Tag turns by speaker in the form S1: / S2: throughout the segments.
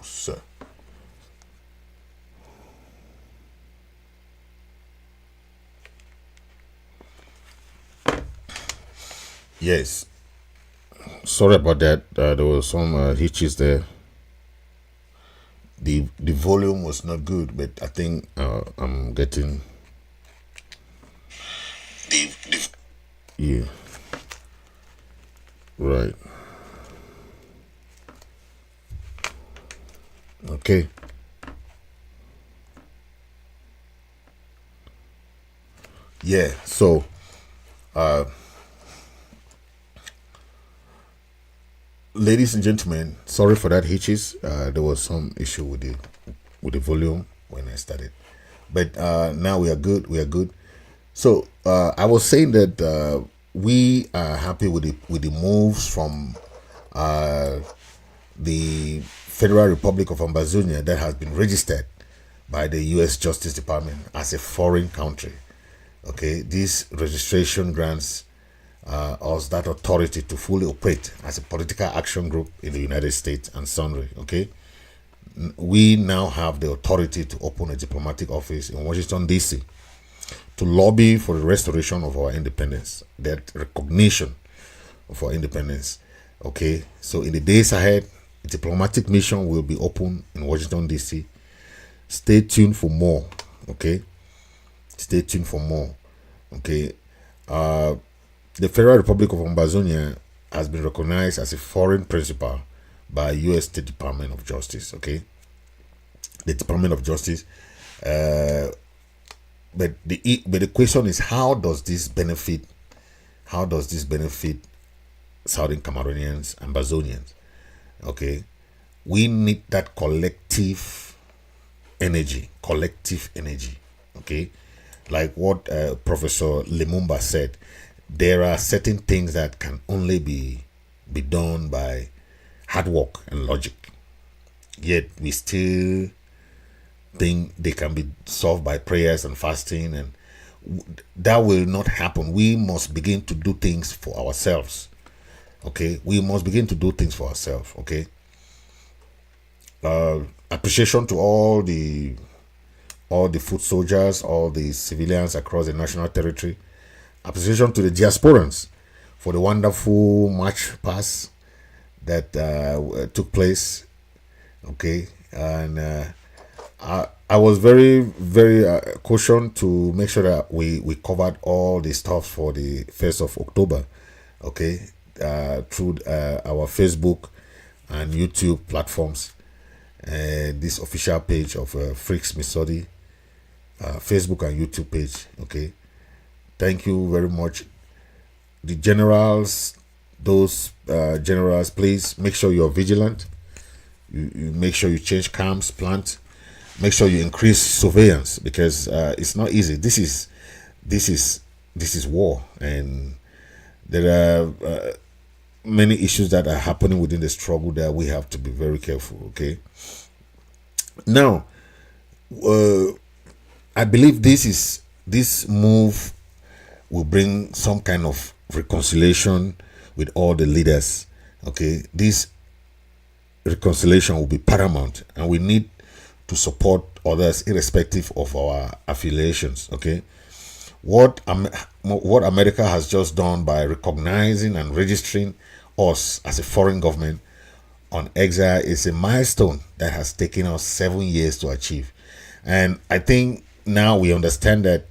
S1: sir. Yes. Sorry about that. There was some hitches there. The volume was not good, but I think I'm getting the yeah. Right. Okay. Yeah. So ladies and gentlemen, sorry for that hitches. There was some issue with the volume when I started, but now we are good. We are good. So I was saying that we are happy with the moves from the Federal Republic of Ambazonia that has been registered by the U.S. Justice Department as a foreign country. Okay, this registration grants us that authority to fully operate as a political action group in the United States and sundry. Okay, we now have the authority to open a diplomatic office in Washington, D.C. to lobby for the restoration of our independence, that recognition of our independence. Okay, so in the days ahead, a diplomatic mission will be open in Washington, D.C. Stay tuned for more. Okay, stay tuned for more. Okay, the Federal Republic of Ambazonia has been recognized as a foreign principal by U.S. State Department of Justice. Okay, the Department of Justice. But the question is, how does this benefit Southern Cameroonians, Ambazonians? Okay, we need that collective energy. Okay, like what Professor Lumumba said, there are certain things that can only be done by hard work and logic. Yet we still think they can be solved by prayers and fasting, and that will not happen. We must begin to do things for ourselves. Okay, we must begin to do things for ourselves. Okay, appreciation to all the foot soldiers, all the civilians across the national territory. Appreciation to the diasporans for the wonderful march past that took place. Okay, and I was very, very cautioned to make sure that we covered all the stuff for the 1st of October. Okay, through our Facebook and YouTube platforms, this official page of Freaks Missouri, Facebook and YouTube page. Okay, thank you very much. The generals, those generals, please make sure you're vigilant. You make sure you change camps, plant. Make sure you increase surveillance, because it's not easy. This is war, and there are many issues that are happening within the struggle that we have to be very careful. Okay. Now, I believe this move will bring some kind of reconciliation with all the leaders. Okay, this reconciliation will be paramount, and we need to support others irrespective of our affiliations. Okay, what America has just done by recognizing and registering us as a foreign government on exile is a milestone that has taken us 7 years to achieve, and I think now we understand that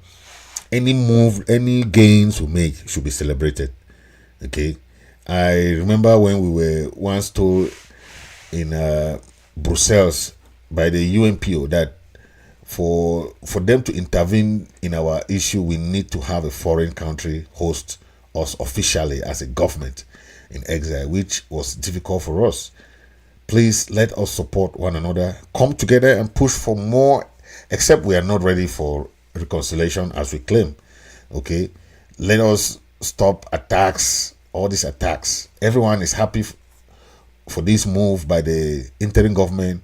S1: any gains we make should be celebrated. Okay, I remember when we were once told in Brussels by the UNPO that for them to intervene in our issue, we need to have a foreign country host us officially as a government in exile, which was difficult for us. Please let us support one another, come together and push for more, except we are not ready for reconciliation as we claim. Okay, let us stop attacks, all these attacks. Everyone is happy for this move by the interim government.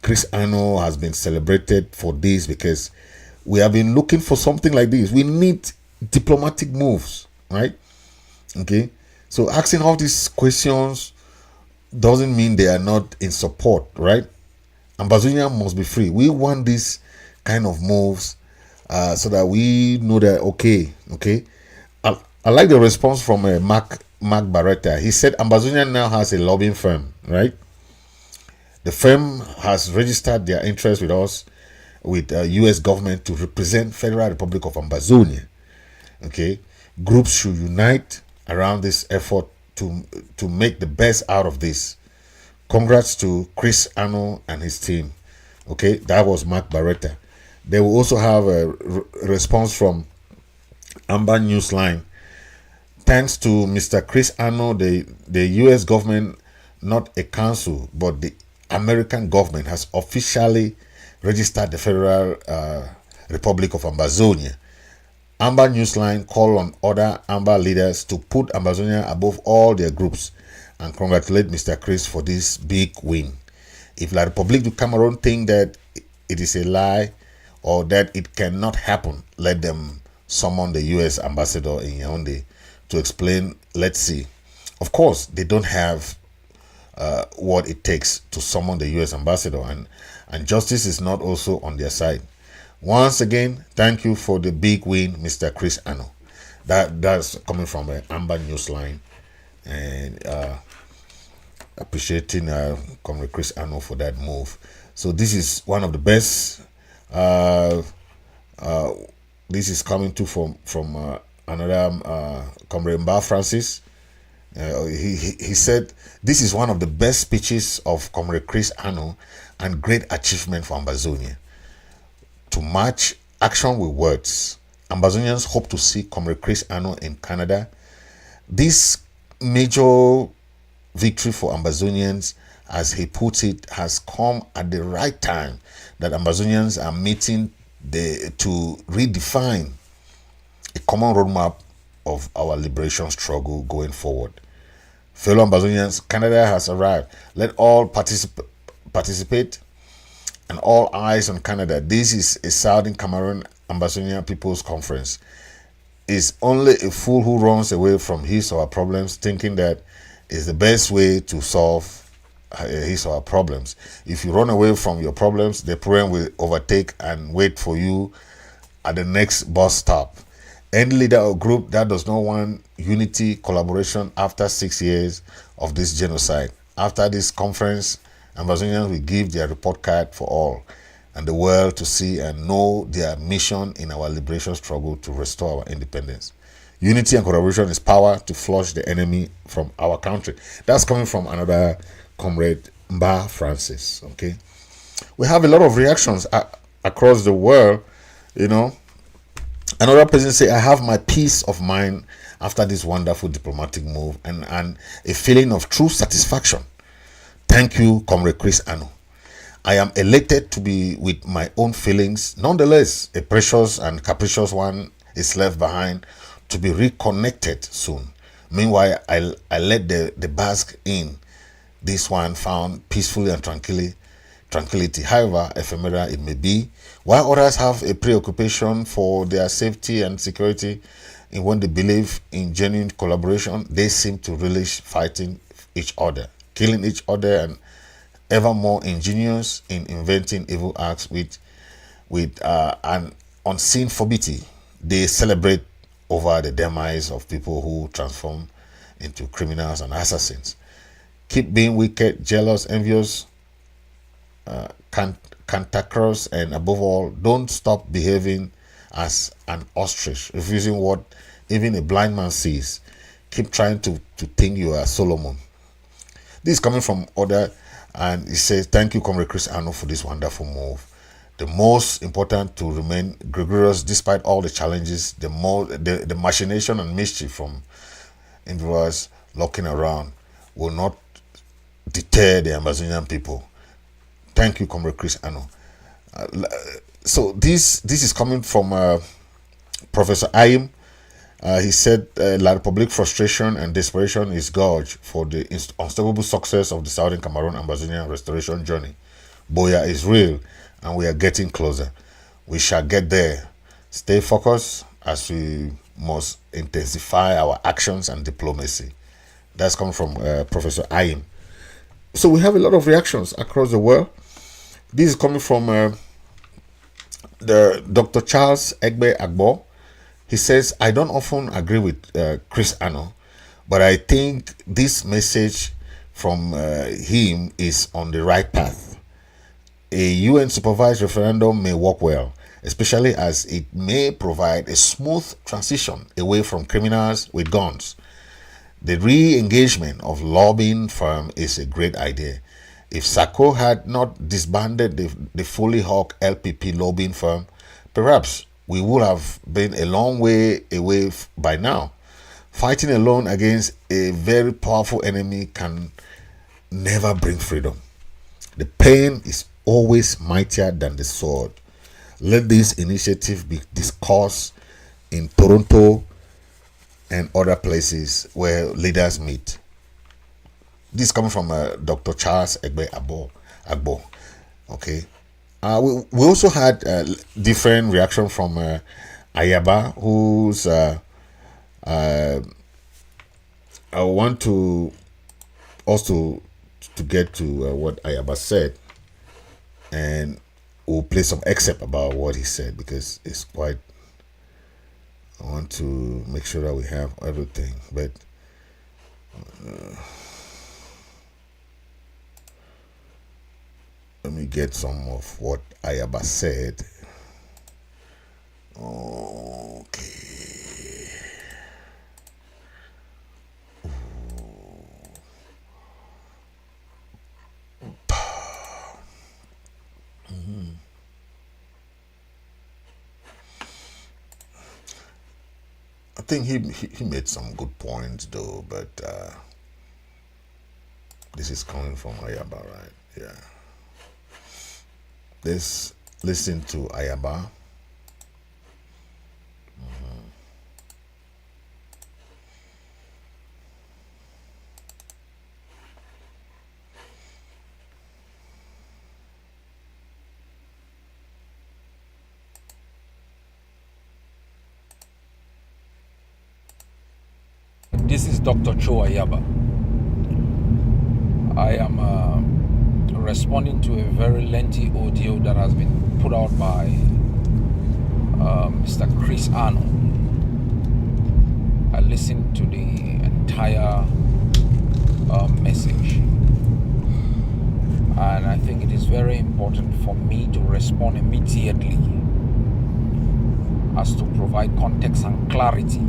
S1: Chris Ano has been celebrated for this, because we have been looking for something like this. We need diplomatic moves, right? Okay, so asking all these questions doesn't mean they are not in support, right? Ambazonia must be free. We want this kind of moves so that we know that, okay. I like the response from Mark Barretta. He said Ambazonia now has a lobbying firm, right? The firm has registered their interest with us, with U.S. government, to represent Federal Republic of Ambazonia. Okay, groups should unite around this effort to make the best out of this. Congrats to Chris Anno and his team. Okay, that was Mark Barretta. They will also have a response from Amber Newsline. Thanks to Mr. Chris Anno, the U.S. government, not a council, but the American government, has officially registered the Federal Republic of Ambazonia. Amber Newsline call on other Amber leaders to put Ambazonia above all their groups and congratulate Mr. Chris for this big win. If La République du Cameroon think that it is a lie or that it cannot happen, let them summon the U.S. ambassador in Yaoundé to explain. Let's see. Of course, they don't have what it takes to summon the U.S. ambassador, and justice is not also on their side. Once again, thank you for the big win, Mr. Chris Anno. That's coming from Amber Newsline, and appreciating Comrade Chris Anno for that move. So this is one of the best. This is coming to from another Comrade Mba Francis. He said this is one of the best speeches of Comrade Chris Anno and great achievement for Ambazonia. To match action with words, Ambazonians hope to see Comrade Chris Anno in Canada. This major victory for Ambazonians, as he puts it, has come at the right time, that Ambazonians are meeting to redefine a common roadmap of our liberation struggle going forward. Fellow Ambazonians, Canada has arrived. Let all participate and all eyes on Canada. This is a Southern Cameroon Ambazonia People's Conference. It's only a fool who runs away from his or her problems thinking that is the best way to solve his or her problems. If you run away from your problems, the problem will overtake and wait for you at the next bus stop. Any leader or group that does not want unity, collaboration after 6 years of this genocide, after this conference, Ambazonians will give their report card for all and the world to see and know their mission in our liberation struggle to restore our independence. Unity and collaboration is power to flush the enemy from our country. That's coming from another Comrade Mba Francis. Okay, we have a lot of reactions across the world. You know, another person say, I have my peace of mind after this wonderful diplomatic move and a feeling of true satisfaction. Thank you, Comrade Chris Anno. I am elated to be with my own feelings. Nonetheless, a precious and capricious one is left behind to be reconnected soon. Meanwhile, I let the bask in. This one found peacefully and tranquility, however ephemeral it may be, while others have a preoccupation for their safety and security. And when they believe in genuine collaboration, they seem to relish fighting each other, killing each other, and ever more ingenious in inventing evil acts with an unseen forbidity. They celebrate over the demise of people who transform into criminals and assassins. Keep being wicked, jealous, envious, cantankerous, and above all, don't stop behaving as an ostrich, refusing what even a blind man sees. Keep trying to think you are Solomon. This is coming from other, and he says, thank you, Comrade Chris Anno, for this wonderful move. The most important to remain gregarious despite all the challenges, the machination and mischief from individuals looking around will not deter the Ambazonian people. Thank you, Comrade Chris Anno. So this is coming from Professor Ayim. He said La République frustration and desperation is gauge for the unstoppable success of the Southern Cameroon Ambazonia restoration journey. Boya is real and we are getting closer. We shall get there. Stay focused as we must intensify our actions and diplomacy. That's coming from Professor Ayim. So we have a lot of reactions across the world. This is coming from the Dr. Charles Egbe Agbo. He says, I don't often agree with Chris Ano, but I think this message from him is on the right path. A UN supervised referendum may work well, especially as it may provide a smooth transition away from criminals with guns. The re-engagement of lobbying firm is a great idea. If Sako had not disbanded the fully hawk LPP lobbying firm, perhaps we would have been a long way away by now. Fighting alone against a very powerful enemy can never bring freedom. The pen is always mightier than the sword. Let this initiative be discussed in Toronto and other places where leaders meet. This is coming from Dr. Charles Egbe Agbo. Okay. We also had different reaction from Ayaba, who's I want to also to get to what Ayaba said, and we'll play some excerpt about what he said because it's quite. I want to make sure that we have everything, but let me get some of what Ayaba said. Okay. I think he made some good points though, but this is coming from Ayaba, right? Yeah. Let's listen to Ayaba.
S2: This is Dr. Ayaba. I am responding to a very lengthy audio that has been put out by Mr. Chris Ano. I listened to the entire message, and I think it is very important for me to respond immediately as to provide context and clarity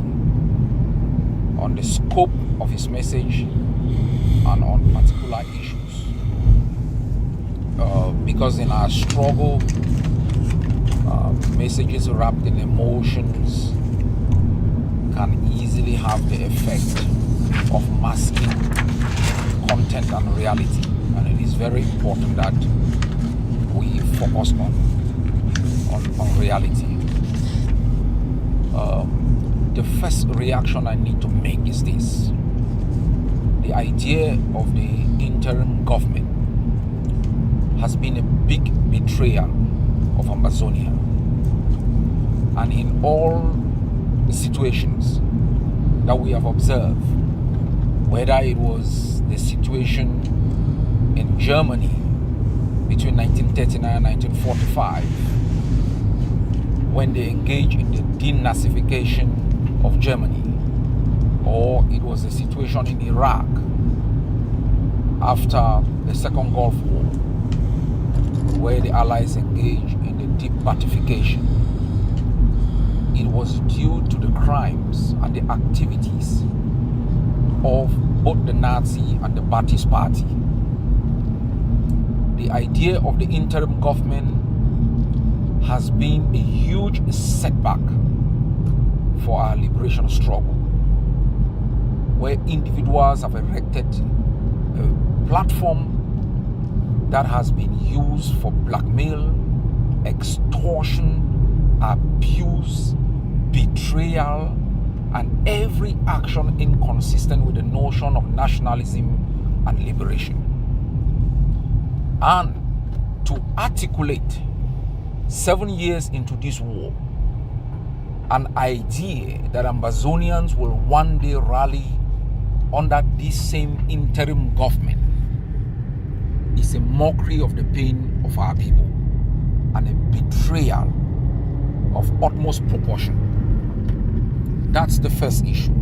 S2: on the scope of his message and on particular issues. Because in our struggle, messages wrapped in emotions can easily have the effect of masking content and reality. And it is very important that we focus on reality. The first reaction I need to make is this. The idea of the interim government has been a big betrayal of Ambazonia. And in all the situations that we have observed, whether it was the situation in Germany between 1939 and 1945, when they engaged in the denazification of Germany, or it was a situation in Iraq after the Second Gulf War, where the Allies engaged in the de-Ba'athification. It was due to the crimes and the activities of both the Nazi and the Ba'athist Party. The idea of the interim government has been a huge setback for our liberation struggle, where individuals have erected a platform that has been used for blackmail, extortion, abuse, betrayal, and every action inconsistent with the notion of nationalism and liberation. And to articulate 7 years into this war, an idea that Ambazonians will one day rally under this same interim government is is a mockery of the pain of our people and a betrayal of utmost proportion. That's the first issue.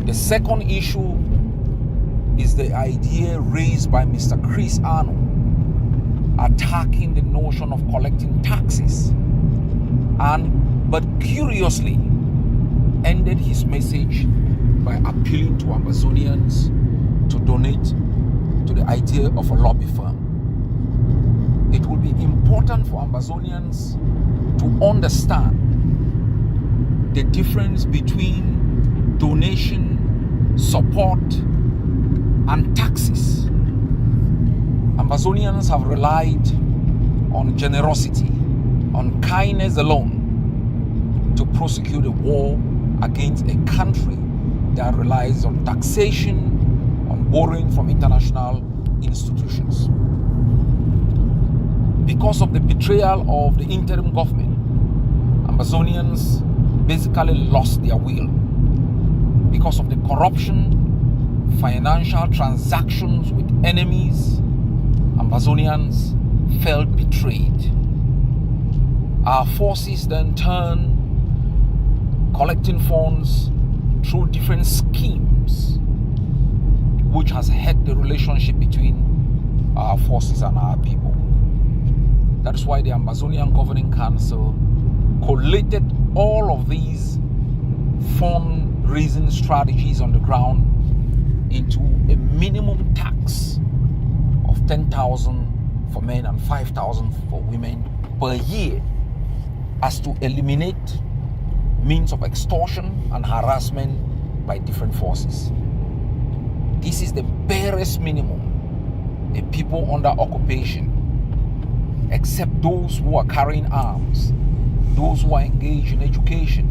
S2: The second issue is the idea raised by Mr. Chris Ano, attacking the notion of collecting taxes, but curiously ended his message by appealing to Ambazonians to donate to the idea of a lobby firm. It will be important for Ambazonians to understand the difference between donation, support, and taxes. Ambazonians have relied on generosity, on kindness alone to prosecute a war against a country that relies on taxation, on borrowing from international institutions. Because of the betrayal of the interim government, Ambazonians basically lost their will. Because of the corruption, financial transactions with enemies, Ambazonians felt betrayed. Our forces then turned collecting funds through different schemes, which has hurt the relationship between our forces and our people. That is why the Ambazonian Governing Council collated all of these fundraising strategies on the ground into a minimum tax of 10,000 for men and 5,000 for women per year, as to eliminate means of extortion and harassment by different forces. This is the barest minimum a people under occupation, except those who are carrying arms, those who are engaged in education,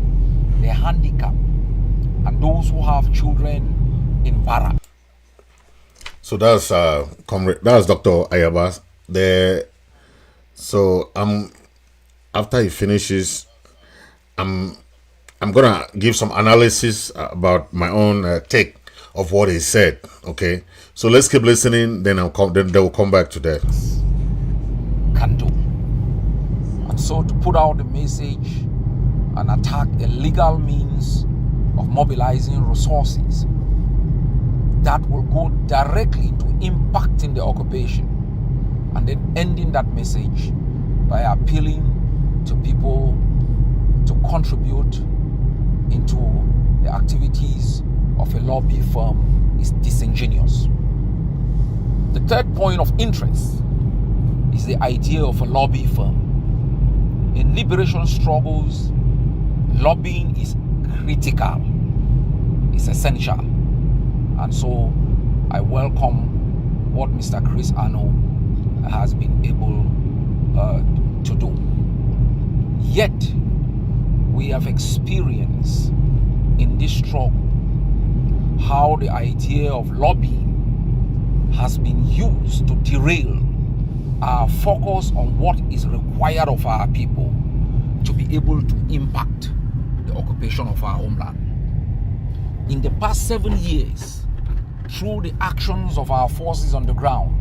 S2: the handicapped, and those who have children in barrack.
S1: So that's Dr. Ayaba there. So after he finishes, I'm gonna give some analysis about my own take of what he said. Okay, so let's keep listening. Then they will come back to that.
S2: Can do. And so to put out the message and attack a legal means of mobilizing resources that will go directly to impacting the occupation, and then ending that message by appealing to people to contribute into the activities of a lobby firm is disingenuous. The third point of interest is the idea of a lobby firm. In liberation struggles, lobbying is critical, it's essential. And so I welcome what Mr. Chris Ano has been able to do. Yet, we have experienced in this struggle how the idea of lobbying has been used to derail our focus on what is required of our people to be able to impact the occupation of our homeland. In the past 7 years, through the actions of our forces on the ground,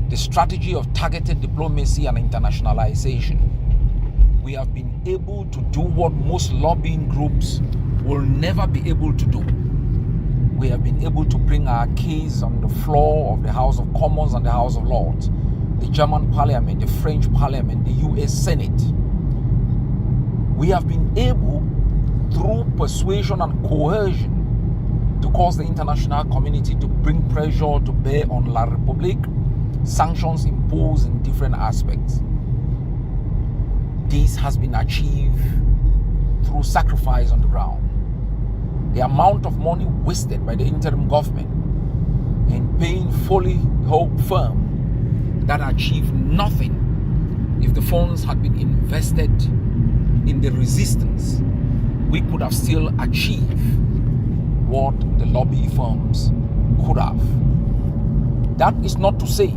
S2: the strategy of targeted diplomacy and internationalization, we have been able to do what most lobbying groups will never be able to do. We have been able to bring our case on the floor of the House of Commons and the House of Lords, the German Parliament, the French Parliament, the US Senate. We have been able, through persuasion and coercion, to cause the international community to bring pressure to bear on La République, sanctions imposed in different aspects. This has been achieved through sacrifice on the ground. The amount of money wasted by the interim government in paying fully held firm that achieved nothing. If the funds had been invested in the resistance, we could have still achieved what the lobby firms could have. That is not to say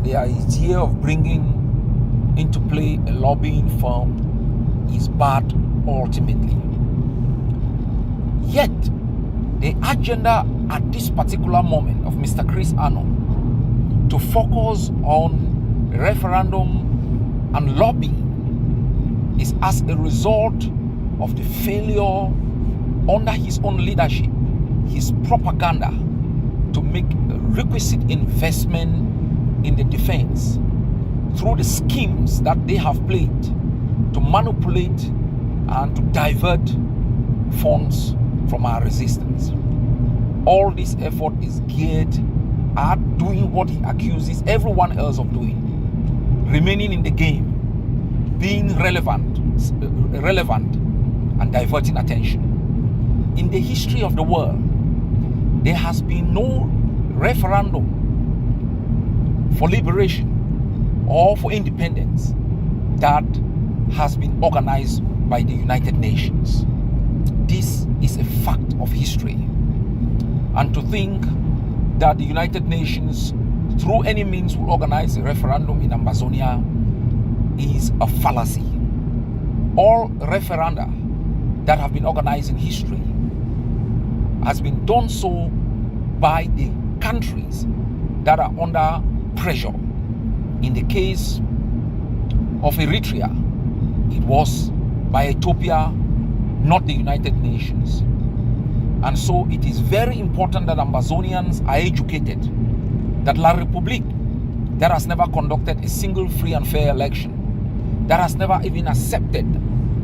S2: the idea of bringing into play a lobbying firm is bad ultimately. Yet, the agenda at this particular moment of Mr. Chris Ano to focus on referendum and lobbying is as a result of the failure under his own leadership, his propaganda to make requisite investment in the defense through the schemes that they have played to manipulate and to divert funds from our resistance. All this effort is geared at doing what he accuses everyone else of doing, remaining in the game, being relevant and diverting attention. In the history of the world, there has been no referendum for liberation or for independence that has been organized by the United Nations. This is a fact of history. And to think that the United Nations, through any means, will organize a referendum in Ambazonia is a fallacy. All referenda that have been organized in history has been done so by the countries that are under pressure. In the case of Eritrea, it was by Ethiopia, not the United Nations. And so it is very important that Ambazonians are educated that La Republique, that has never conducted a single free and fair election, that has never even accepted,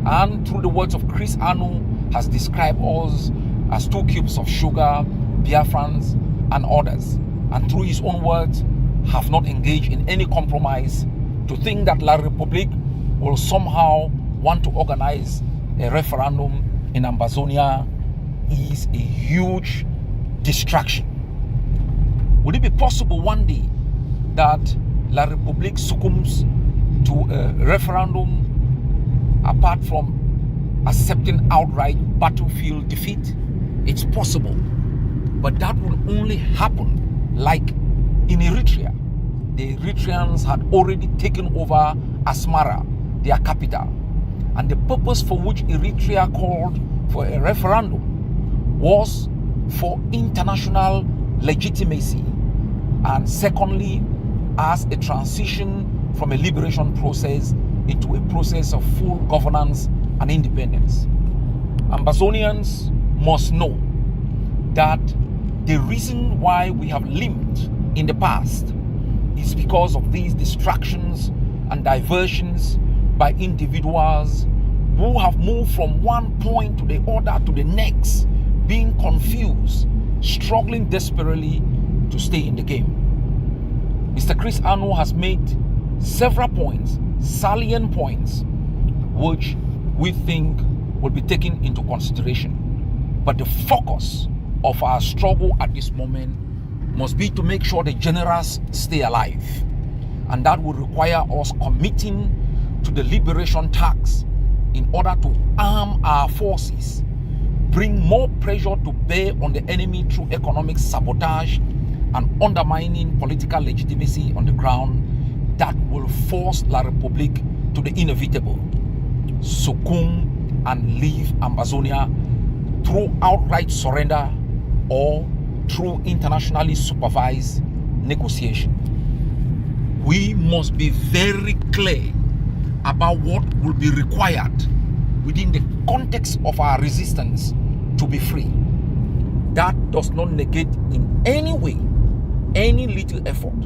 S2: and through the words of Chris Anu, has described us as 2 cubes of sugar, Biafrans and others, and through his own words, have not engaged in any compromise. To think that La Republique will somehow want to organize a referendum in Ambazonia is a huge distraction. Would it be possible one day that La Republique succumbs to a referendum apart from accepting outright battlefield defeat? It's possible, but that will only happen like in Eritrea. The Eritreans had already taken over Asmara, their capital, and the purpose for which Eritrea called for a referendum was for international legitimacy, and secondly, as a transition from a liberation process into a process of full governance and independence. Ambazonians must know that the reason why we have limped in the past is because of these distractions and diversions by individuals who have moved from one point to the other to the next, being confused, struggling desperately to stay in the game. Mr. Chris Anu has made several points, salient points, which we think will be taken into consideration. But the focus of our struggle at this moment must be to make sure the generals stay alive. And that will require us committing to the liberation task in order to arm our forces, bring more pressure to bear on the enemy through economic sabotage and undermining political legitimacy on the ground that will force La Republique to the inevitable, succumb and leave Ambazonia through outright surrender or through internationally supervised negotiation. We must be very clear about what will be required within the context of our resistance to be free. That does not negate in any way any little effort,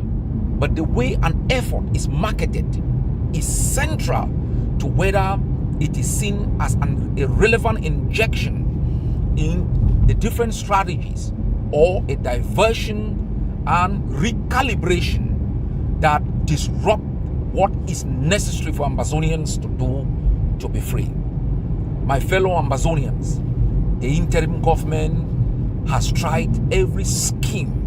S2: but the way an effort is marketed is central to whether it is seen as an irrelevant injection in the different strategies or a diversion and recalibration that disrupt what is necessary for Ambazonians to do to be free. My fellow Ambazonians, the interim government has tried every scheme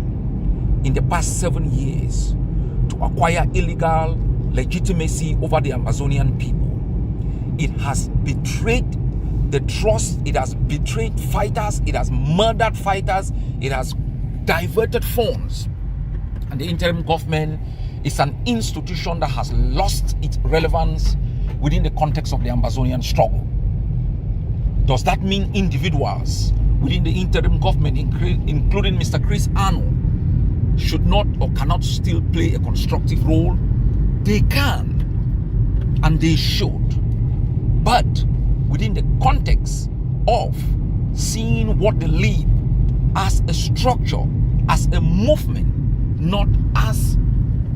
S2: in the past 7 years to acquire illegal legitimacy over the Ambazonian people. It has betrayed the trust, it has betrayed fighters, it has murdered fighters, it has diverted funds. And the interim government is an institution that has lost its relevance within the context of the Ambazonian struggle. Does that mean individuals within the interim government, including Mr. Chris Anu, should not or cannot still play a constructive role, they can and they should. But within the context of seeing what they lead as a structure, as a movement, not as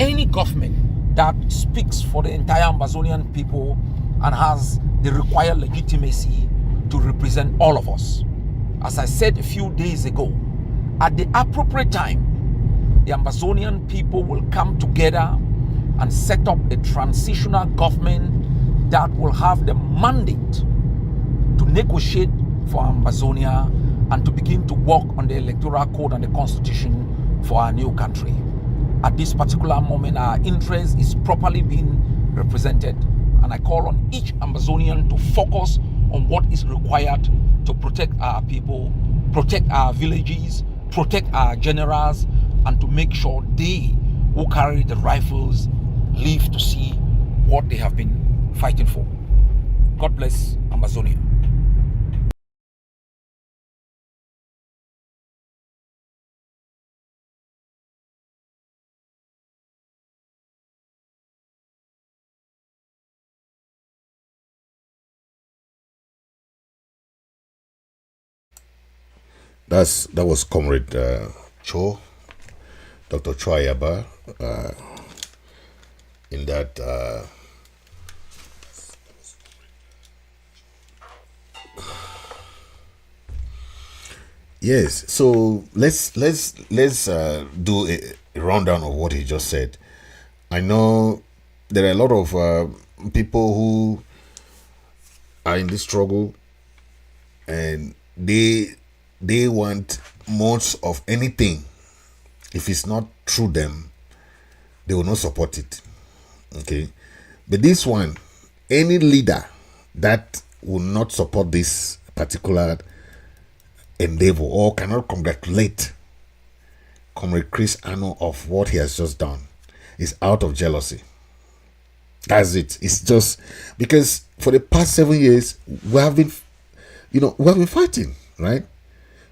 S2: any government that speaks for the entire Ambazonian people and has the required legitimacy to represent all of us. As I said a few days ago, at the appropriate time, the Ambazonian people will come together and set up a transitional government that will have the mandate to negotiate for Ambazonia and to begin to work on the electoral code and the constitution for our new country. At this particular moment, our interest is properly being represented, and I call on each Ambazonian to focus on what is required to protect our people, protect our villages, protect our generals, and to make sure they who carry the rifles live to see what they have been fighting for. God bless Ambazonia.
S1: That was Comrade Cho, Dr. Ayaba, in that yes. So let's do a rundown of what he just said. I know there are a lot of people who are in this struggle, and they want most of anything. If it's not through them, they will not support it. Okay, but this one, any leader that will not support this particular endeavor or cannot congratulate Comrade Chris Ano of what he has just done is out of jealousy. That's it. It's just because for the past 7 years we have been fighting, right?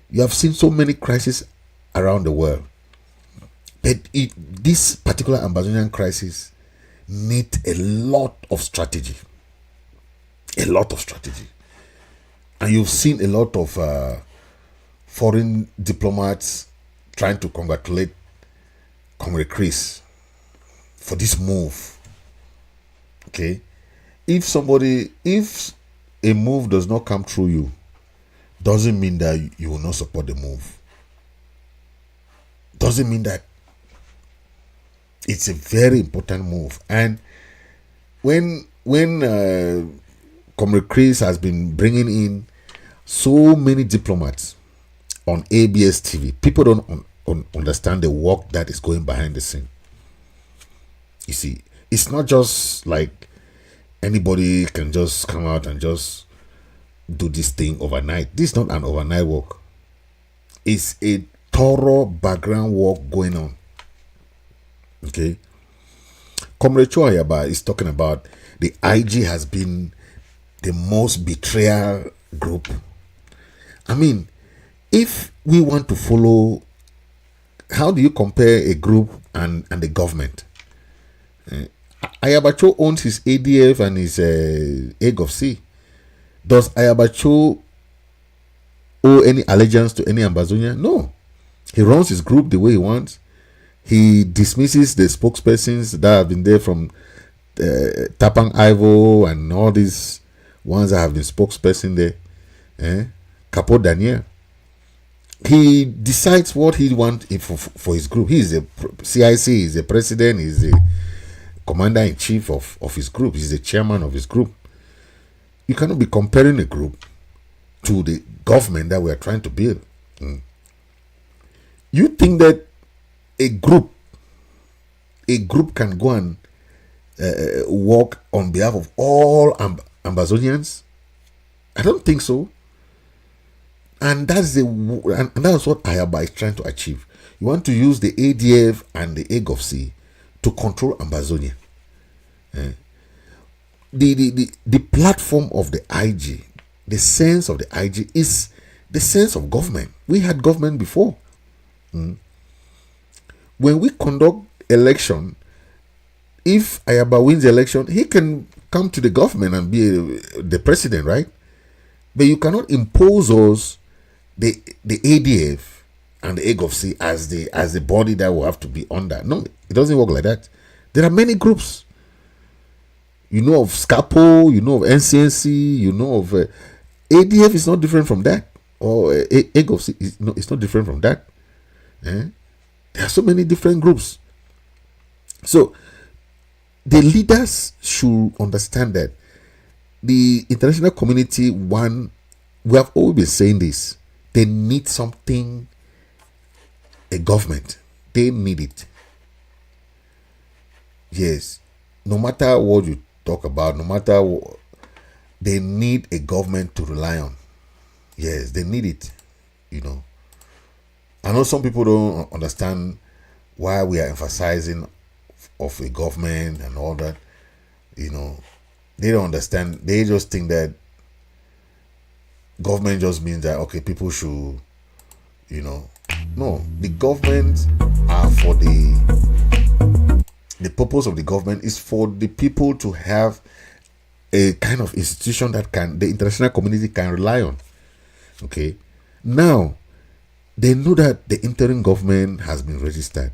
S1: You have seen so many crises around the world, but this particular Ambazonian crisis need a lot of strategy, and you've seen a lot of foreign diplomats trying to congratulate Comrade Chris for this move. Okay, if a move does not come through you, doesn't mean that you will not support the move. Doesn't mean that. It's a very important move. And when Comrade Chris has been bringing in so many diplomats on ABS TV, people don't understand the work that is going behind the scene. You see, it's not just like anybody can just come out and just do this thing overnight. This is not an overnight work. It's a thorough background work going on. Okay, Comrade Ayaba is talking about the IG has been the most betrayal group. I mean, if we want to follow, how do you compare a group and the government? Ayabacho owns his ADF and his egg of C. Does Ayabacho owe any allegiance to any Ambazonia? No. He runs his group the way he wants. He dismisses the spokespersons that have been there from Tapang Ivo and all these ones that have been spokesperson there. Capo Daniel. He decides what he wants for his group. He is a CIC, he's a president, he's a commander-in-chief of his group. He's the chairman of his group. You cannot be comparing a group to the government that we are trying to build. You think that a group can go and work on behalf of all Ambazonians? I don't think so. And that's what Ayaba is trying to achieve. You want to use the ADF and the egg of C to control Ambazonia. The platform of the IG, the sense of the IG is the sense of government. We had government before. when we conduct election, if Ayaba wins the election, he can come to the government and be the president, right? But you cannot impose us the ADF and the AGOFC as the body that will have to be under. No, it doesn't work like that. There are many groups. You know of SCAPO, you know of NCNC, you know of ADF is not different from that, or AGOFC it's not different from that. There are so many different groups. So the leaders should understand that the international community, we have always been saying this, they need something, a government. They need it. Yes. No matter what you talk about, no matter what, they need a government to rely on. Yes, they need it. I know some people don't understand why we are emphasizing of a government and all that. They don't understand. They just think that government just means that, okay, people should, no, the government are for the purpose of the government is for the people to have a kind of institution that the international community can rely on. Okay. Now, they know that the interim government has been registered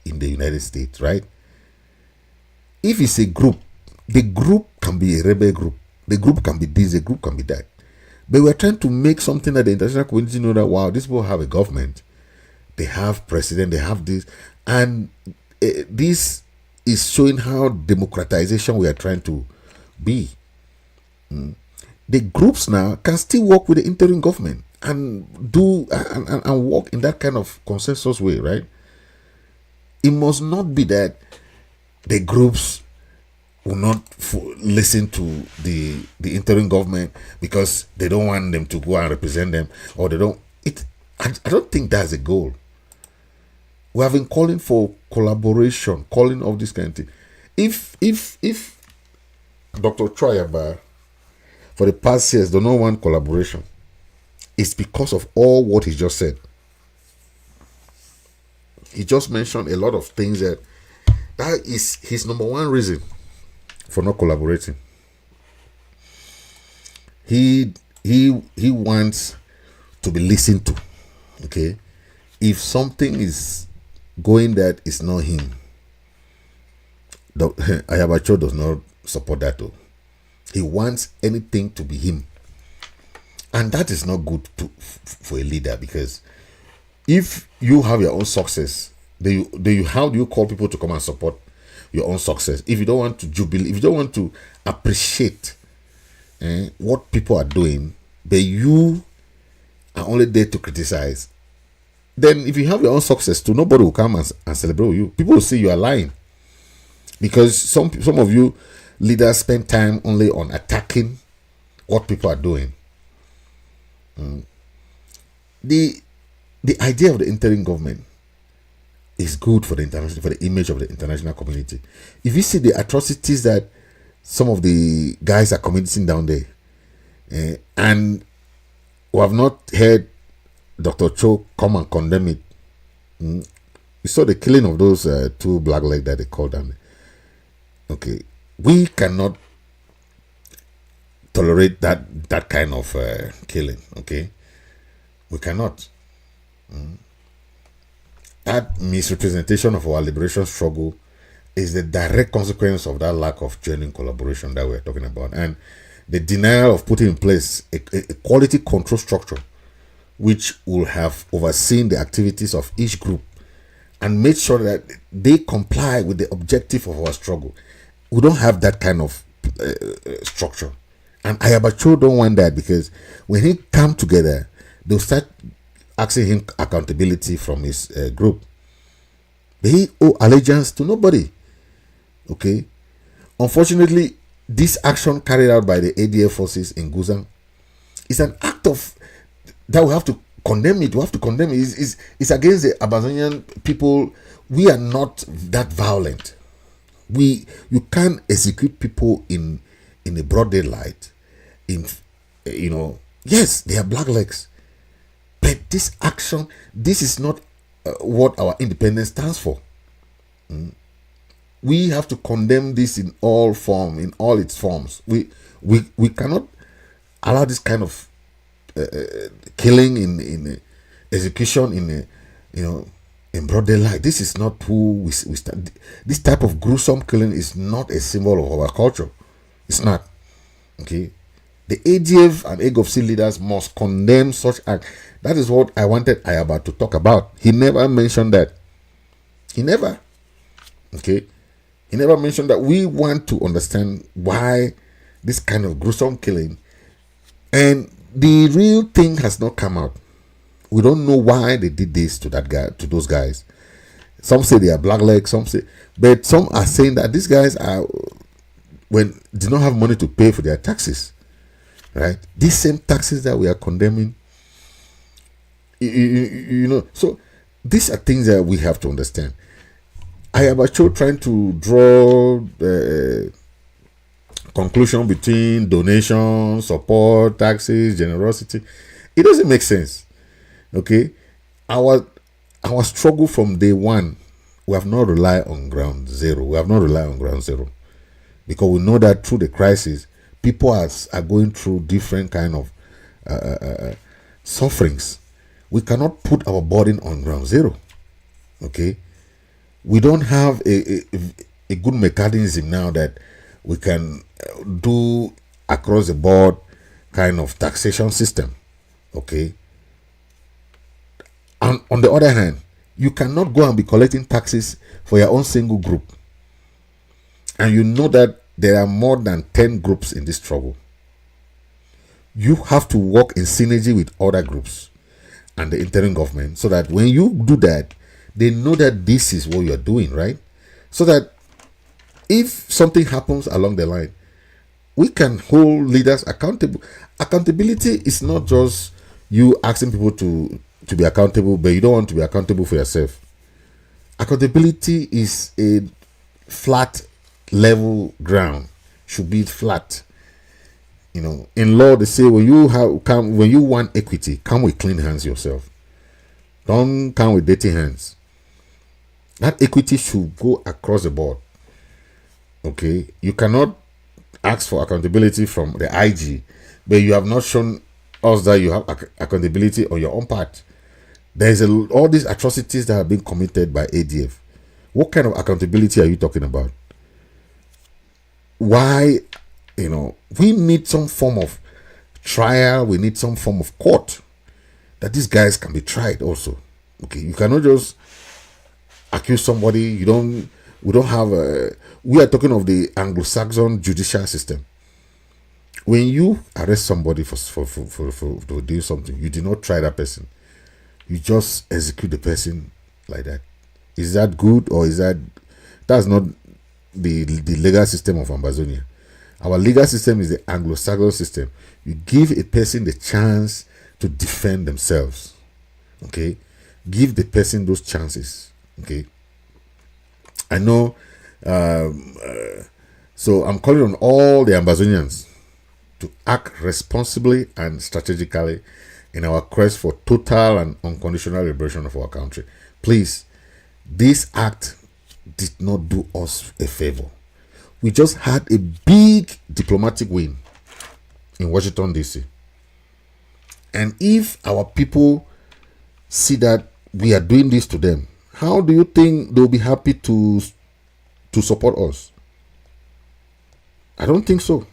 S1: in the United States, right? If it's a group, the group can be a rebel group. The group can be this, the group can be that. But we're trying to make something that the international community know that, wow, these people have a government. They have president, they have this. And this is showing how democratization we are trying to be. The groups now can still work with the interim government and do and work in that kind of consensus way, right? It must not be that the groups will not listen to the interim government because they don't want them to go and represent them, or they don't. I don't think that's the goal. We have been calling for collaboration, calling of this kind of thing. If Dr. Ayaba for the past years do not want collaboration, it's because of all what he just said. He just mentioned a lot of things that is his number one reason for not collaborating. He wants to be listened to. Okay, if something is going that is not him, Ayaba does not support that though. He wants anything to be him, and that is not good for a leader, because if you have your own success, how do you call people to come and support your own success? If you don't want to jubilate, if you don't want to appreciate what people are doing, but you are only there to criticize, then if you have your own success too, nobody will come and celebrate with you. People will say you are lying, because some of you leaders spend time only on attacking what people are doing. The idea of the interim government is good for the image of the international community. If you see the atrocities that some of the guys are committing down there, and we have not heard Dr. Cho come and condemn it. You saw the killing of those two black legs that they called them. Okay, we cannot tolerate that kind of killing. Okay, we cannot. That misrepresentation of our liberation struggle is the direct consequence of that lack of genuine collaboration that we're talking about, and the denial of putting in place a quality control structure which will have overseen the activities of each group and made sure that they comply with the objective of our struggle. We don't have that kind of structure, and Ayaba don't want that, because when he come together, they'll start asking him accountability from his group. They owe allegiance to nobody. Okay, unfortunately, this action carried out by the ADF forces in Guzan is an act of that we have to condemn it. We have to condemn it. It's against the Ambazonian people. We are not that violent. You can't execute people in a broad daylight. Yes, they are black legs, but this action, this is not what our independence stands for. We have to condemn this in all form, in all its forms. We cannot allow this kind of killing in execution in broad daylight. This is not who we stand. This type of gruesome killing is not a symbol of our culture. It's not. Okay. The ADF and AGOFC leaders must condemn such act. That is what I wanted Ayaba to talk about. He never mentioned that. He never. Okay. He never mentioned that. We want to understand why this kind of gruesome killing, and the real thing has not come out. We don't know why they did this to that guy, to those guys. Some say they are blacklegs, but some are saying that these guys did not have money to pay for their taxes. Right? These same taxes that we are condemning, so these are things that we have to understand. Ayaba trying to draw the conclusion between donation, support, taxes, generosity. It doesn't make sense. Okay, our struggle from day one, we have not relied on ground zero. Because we know that through the crisis, people are going through different kind of sufferings. We cannot put our burden on ground zero. Okay, we don't have a good mechanism now that we can do across the board kind of taxation system. Okay. And on the other hand, you cannot go and be collecting taxes for your own single group. And you know that there are more than 10 groups in this struggle. You have to work in synergy with other groups and the interim government, so that when you do that, they know that this is what you're doing, right? So that if something happens along the line, we can hold leaders accountable. Accountability is not just you asking people to be accountable, but you don't want to be accountable for yourself. Accountability is a flat level ground. Should be flat. In law they say when you want equity, come with clean hands yourself. Don't come with dirty hands. That equity should go across the board. Okay, you cannot ask for accountability from the IG, but you have not shown us that you have accountability on your own part. There's all these atrocities that have been committed by ADF. What kind of accountability are you talking about? Why, we need some form of trial. We need some form of court that these guys can be tried also. Okay, you cannot just accuse somebody. We don't have we are talking of the Anglo-Saxon judicial system. When you arrest somebody for doing something, you do not try that person. You just execute the person like that. Is that good, or that's not the legal system of Ambazonia? Our legal system is the Anglo-Saxon system. You give a person the chance to defend themselves. Okay, give the person those chances. Okay, I know. So I'm calling on all the Ambazonians to act responsibly and strategically in our quest for total and unconditional liberation of our country. Please, this act did not do us a favor. We just had a big diplomatic win in Washington, D.C. And if our people see that we are doing this to them, how do you think they'll be happy to support us? I don't think so.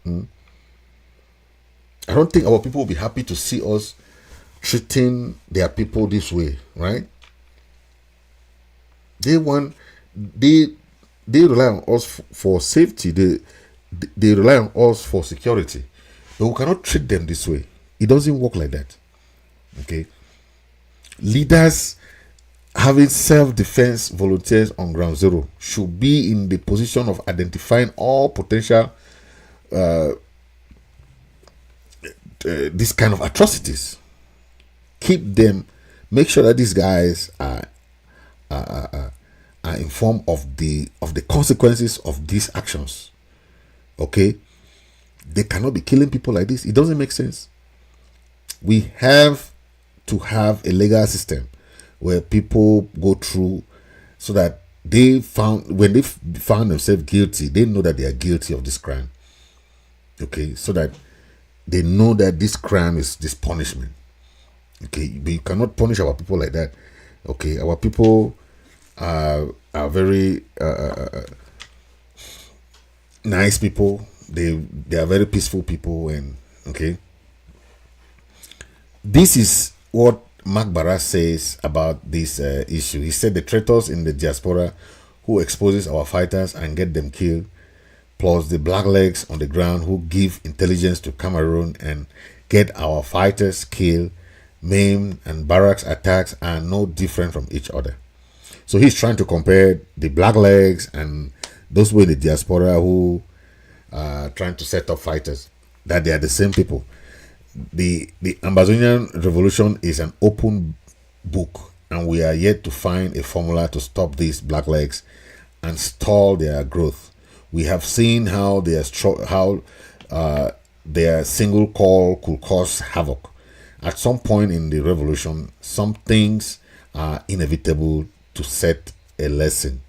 S1: I don't think our people will be happy to see us treating their people this way, right? They rely on us for safety. They rely on us for security. But we cannot treat them this way. It doesn't work like that. Okay? Leaders having self-defense volunteers on ground zero should be in the position of identifying all potential this kind of atrocities. Keep them, make sure that these guys are informed of the consequences of these actions. Okay, they cannot be killing people like this. It doesn't make sense. We have to have a legal system where people go through so that when they found themselves guilty, they know that they are guilty of this crime. Okay, so that they know that this crime is this punishment. Okay, but you cannot punish our people like that. Okay, our people are very nice people. They are very peaceful people, and okay, this is what Mark Barras says about this issue. He said the traitors in the diaspora who exposes our fighters and get them killed, plus the blacklegs on the ground who give intelligence to Cameroon and get our fighters killed, maimed, and barracks attacks are no different from each other. So he's trying to compare the blacklegs and those who in the diaspora who are trying to set up fighters, that they are the same people. The Ambazonian revolution is an open book, and we are yet to find a formula to stop these blacklegs and stall their growth. We have seen how their single call could cause havoc. At some point in the revolution, some things are inevitable to set a lesson.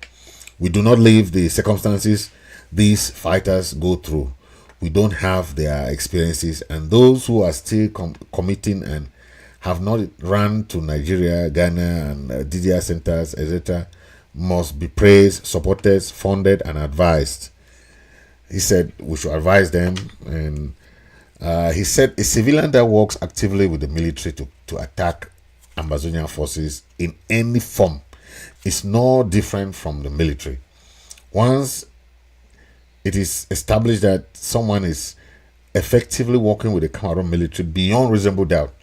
S1: We do not leave the circumstances these fighters go through. We don't have their experiences, and those who are still committing and have not run to Nigeria, Ghana, and DDR centers, etc., must be praised, supported, funded, and advised. He said we should advise them, and he said a civilian that works actively with the military to attack Ambazonian forces in any form is no different from the military. Once it is established that someone is effectively working with the Cameroon military beyond reasonable doubt,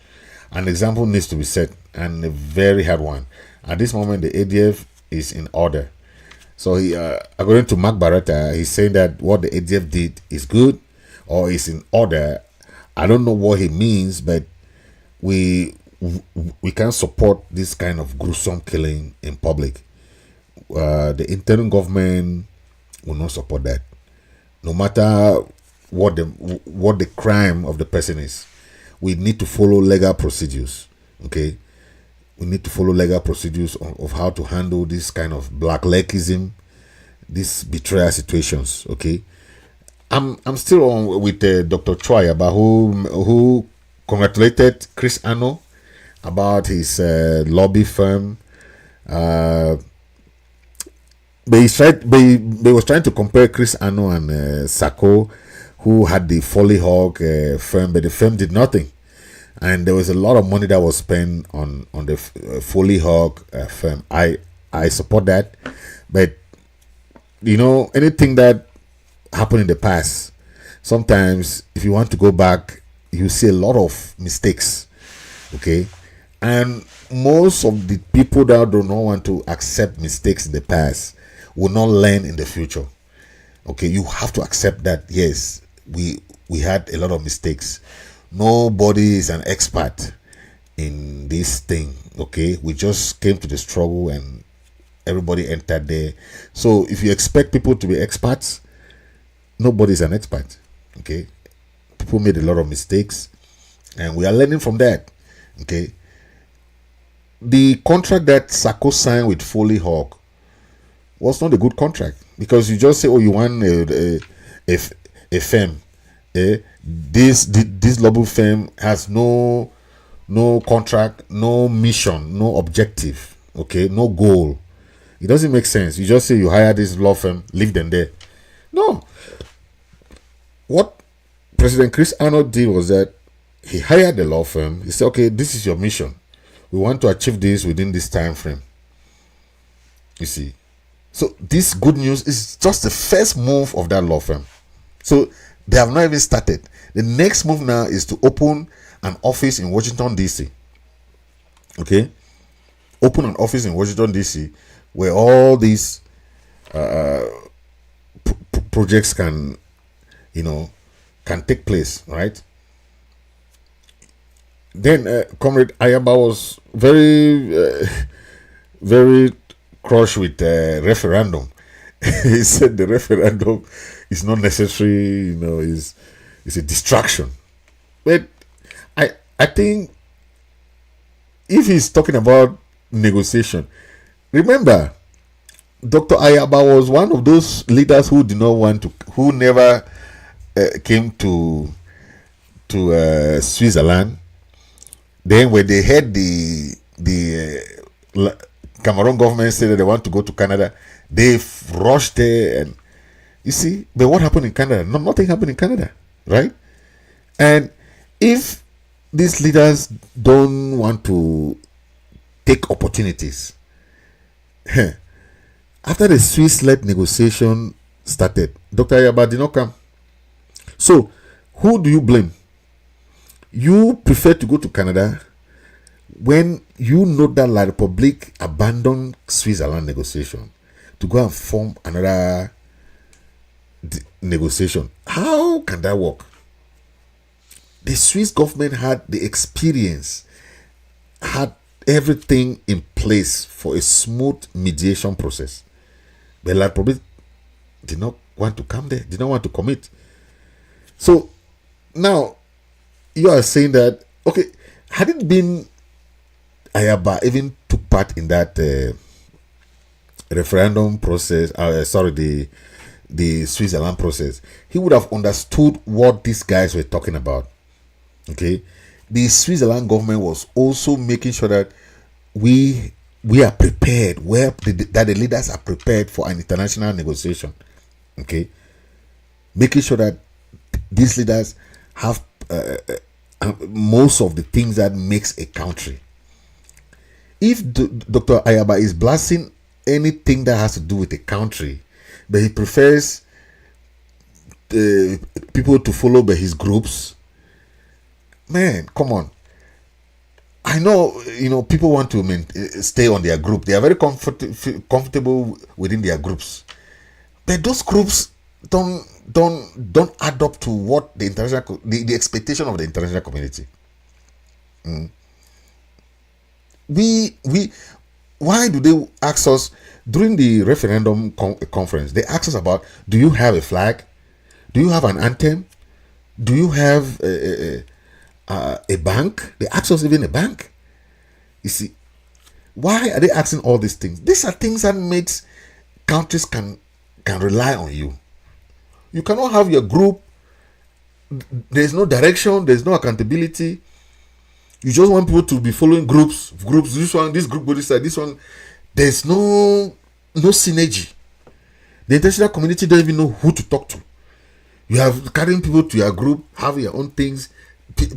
S1: an example needs to be set, and a very hard one. At this moment, the ADF is in order. So, according to Mark Barretta, he's saying that what the ADF did is good or is in order. I don't know what he means, but we can't support this kind of gruesome killing in public. The interim government will not support that, no matter what the crime of the person is. We need to follow legal procedures. Okay, we need to follow legal procedures of how to handle this kind of blacklegism, these betrayal situations. Okay, I'm still on with Dr. Ayaba, who congratulated Chris Ano about his lobby firm. But he was trying to compare Chris Ano and Sako, who had the Foley Hawk firm, but the firm did nothing. And there was a lot of money that was spent on the Foley Hawk firm. I support that. But, you know, anything that happened in the past, sometimes if you want to go back, you see a lot of mistakes. Okay? And most of the people that do not want to accept mistakes in the past will not learn in the future. Okay, you have to accept that yes, we had a lot of mistakes. Nobody is an expert in this thing. Okay, we just came to the struggle and everybody entered there. So if you expect people to be experts, nobody is an expert. Okay, people made a lot of mistakes and we are learning from that. Okay, the contract that Sako signed with Foley Hawk was not a good contract, because you just say, oh, you want a firm. This global firm has no contract, no mission, no objective, okay, no goal. It doesn't make sense. You just say you hire this law firm, leave them there. No. What President Chris Arnold did was that he hired the law firm. He said, okay, this is your mission. We want to achieve this within this time frame. You see. So this good news is just the first move of that law firm. So they have not even started. The next move now is to open an office in Washington, D.C. Okay? Open an office in Washington, D.C. where all these projects can take place, right? Then Comrade Ayaba was very crushed with the referendum. He said the referendum is not necessary, is a distraction. But I think if he's talking about negotiation. Remember, Dr. Ayaba was one of those leaders who did not want to, who never came to Switzerland. Then when they heard the Cameroon government say that they want to go to Canada, they rushed there. And you see, but what happened in Canada? Nothing happened in Canada, right? And if these leaders don't want to take opportunities, after the Swiss-led negotiation started, Dr. Ayaba did not come. So, who do you blame? You prefer to go to Canada when you know that La République abandoned Switzerland negotiation to go and form another negotiation. How can that work? The Swiss government had the experience, had everything in place for a smooth mediation process. But La République did not want to come there, did not want to commit. So now you are saying that, okay, had it been Ayaba even took part in that referendum process, the Switzerland process, he would have understood what these guys were talking about. Okay, the Switzerland government was also making sure that we are prepared, that the leaders are prepared for an international negotiation. Okay, making sure that these leaders have most of the things that makes a country. If Dr. Ayaba is blasting anything that has to do with a country, but he prefers people to follow by his groups, man, come on. I know, people want to stay on their group. They are very comfortable within their groups, but those groups don't add up to what the international the expectation of the international community. Why do they ask us during the referendum conference? They ask us about, do you have a flag? Do you have an anthem? Do you have a bank? They ask us even a bank. You see, why are they asking all these things? These are things that makes countries can rely on you. You cannot have your group. There's no direction. There's no accountability. You just want people to be following groups. This one, this group, this side, this one. There's no synergy. The international community don't even know who to talk to. You have carrying people to your group, have your own things.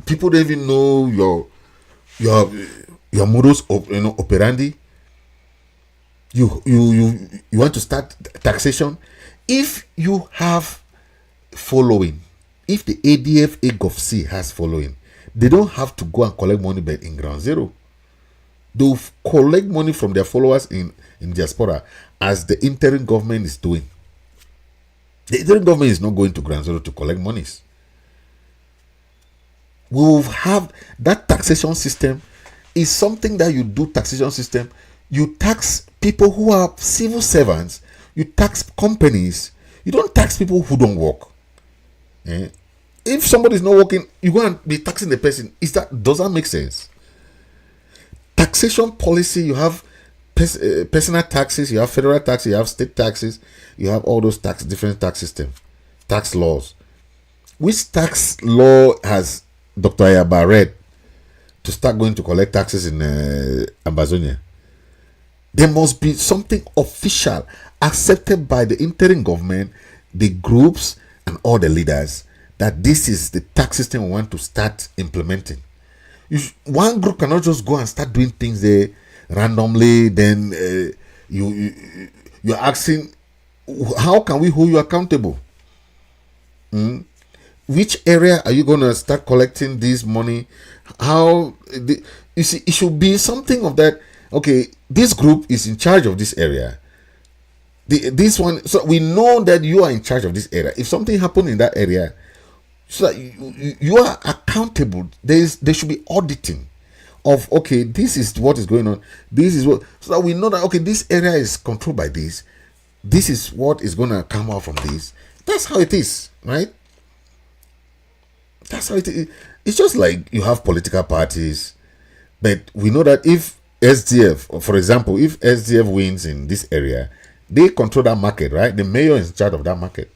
S1: People don't even know your modus operandi. You want to start taxation. If you have following, if the ADF AGOFC has following, they don't have to go and collect money but in ground zero. They'll collect money from their followers in diaspora, as the interim government is doing. The interim government is not going to ground zero to collect monies. We will have that taxation system. Is something that you do. Taxation system, you tax people who are civil servants, you tax companies, you don't tax people who don't work. If somebody is not working, you go and be taxing the person. Does that make sense? Taxation policy, you have personal taxes, you have federal taxes, you have state taxes, you have all those different tax systems, tax laws. Which tax law has Dr. Ayaba read to start going to collect taxes in Ambazonia? There must be something official accepted by the interim government, the groups, and all the leaders, that this is the tax system we want to start implementing. One group cannot just go and start doing things there randomly. Then you're asking, how can we hold you accountable? Which area are you going to start collecting this money? You see, it should be something of that. Okay, this group is in charge of this area. This one, so we know that you are in charge of this area. If something happened in that area, so that you are accountable. There should be auditing of, okay, this is what is going on. This is what, so that we know that, okay, this area is controlled by this. This is what is going to come out from this. That's how it is, right? That's how it is. It's just like you have political parties, but we know that if SDF, for example, if SDF wins in this area, they control that market, right? The mayor is in charge of that market.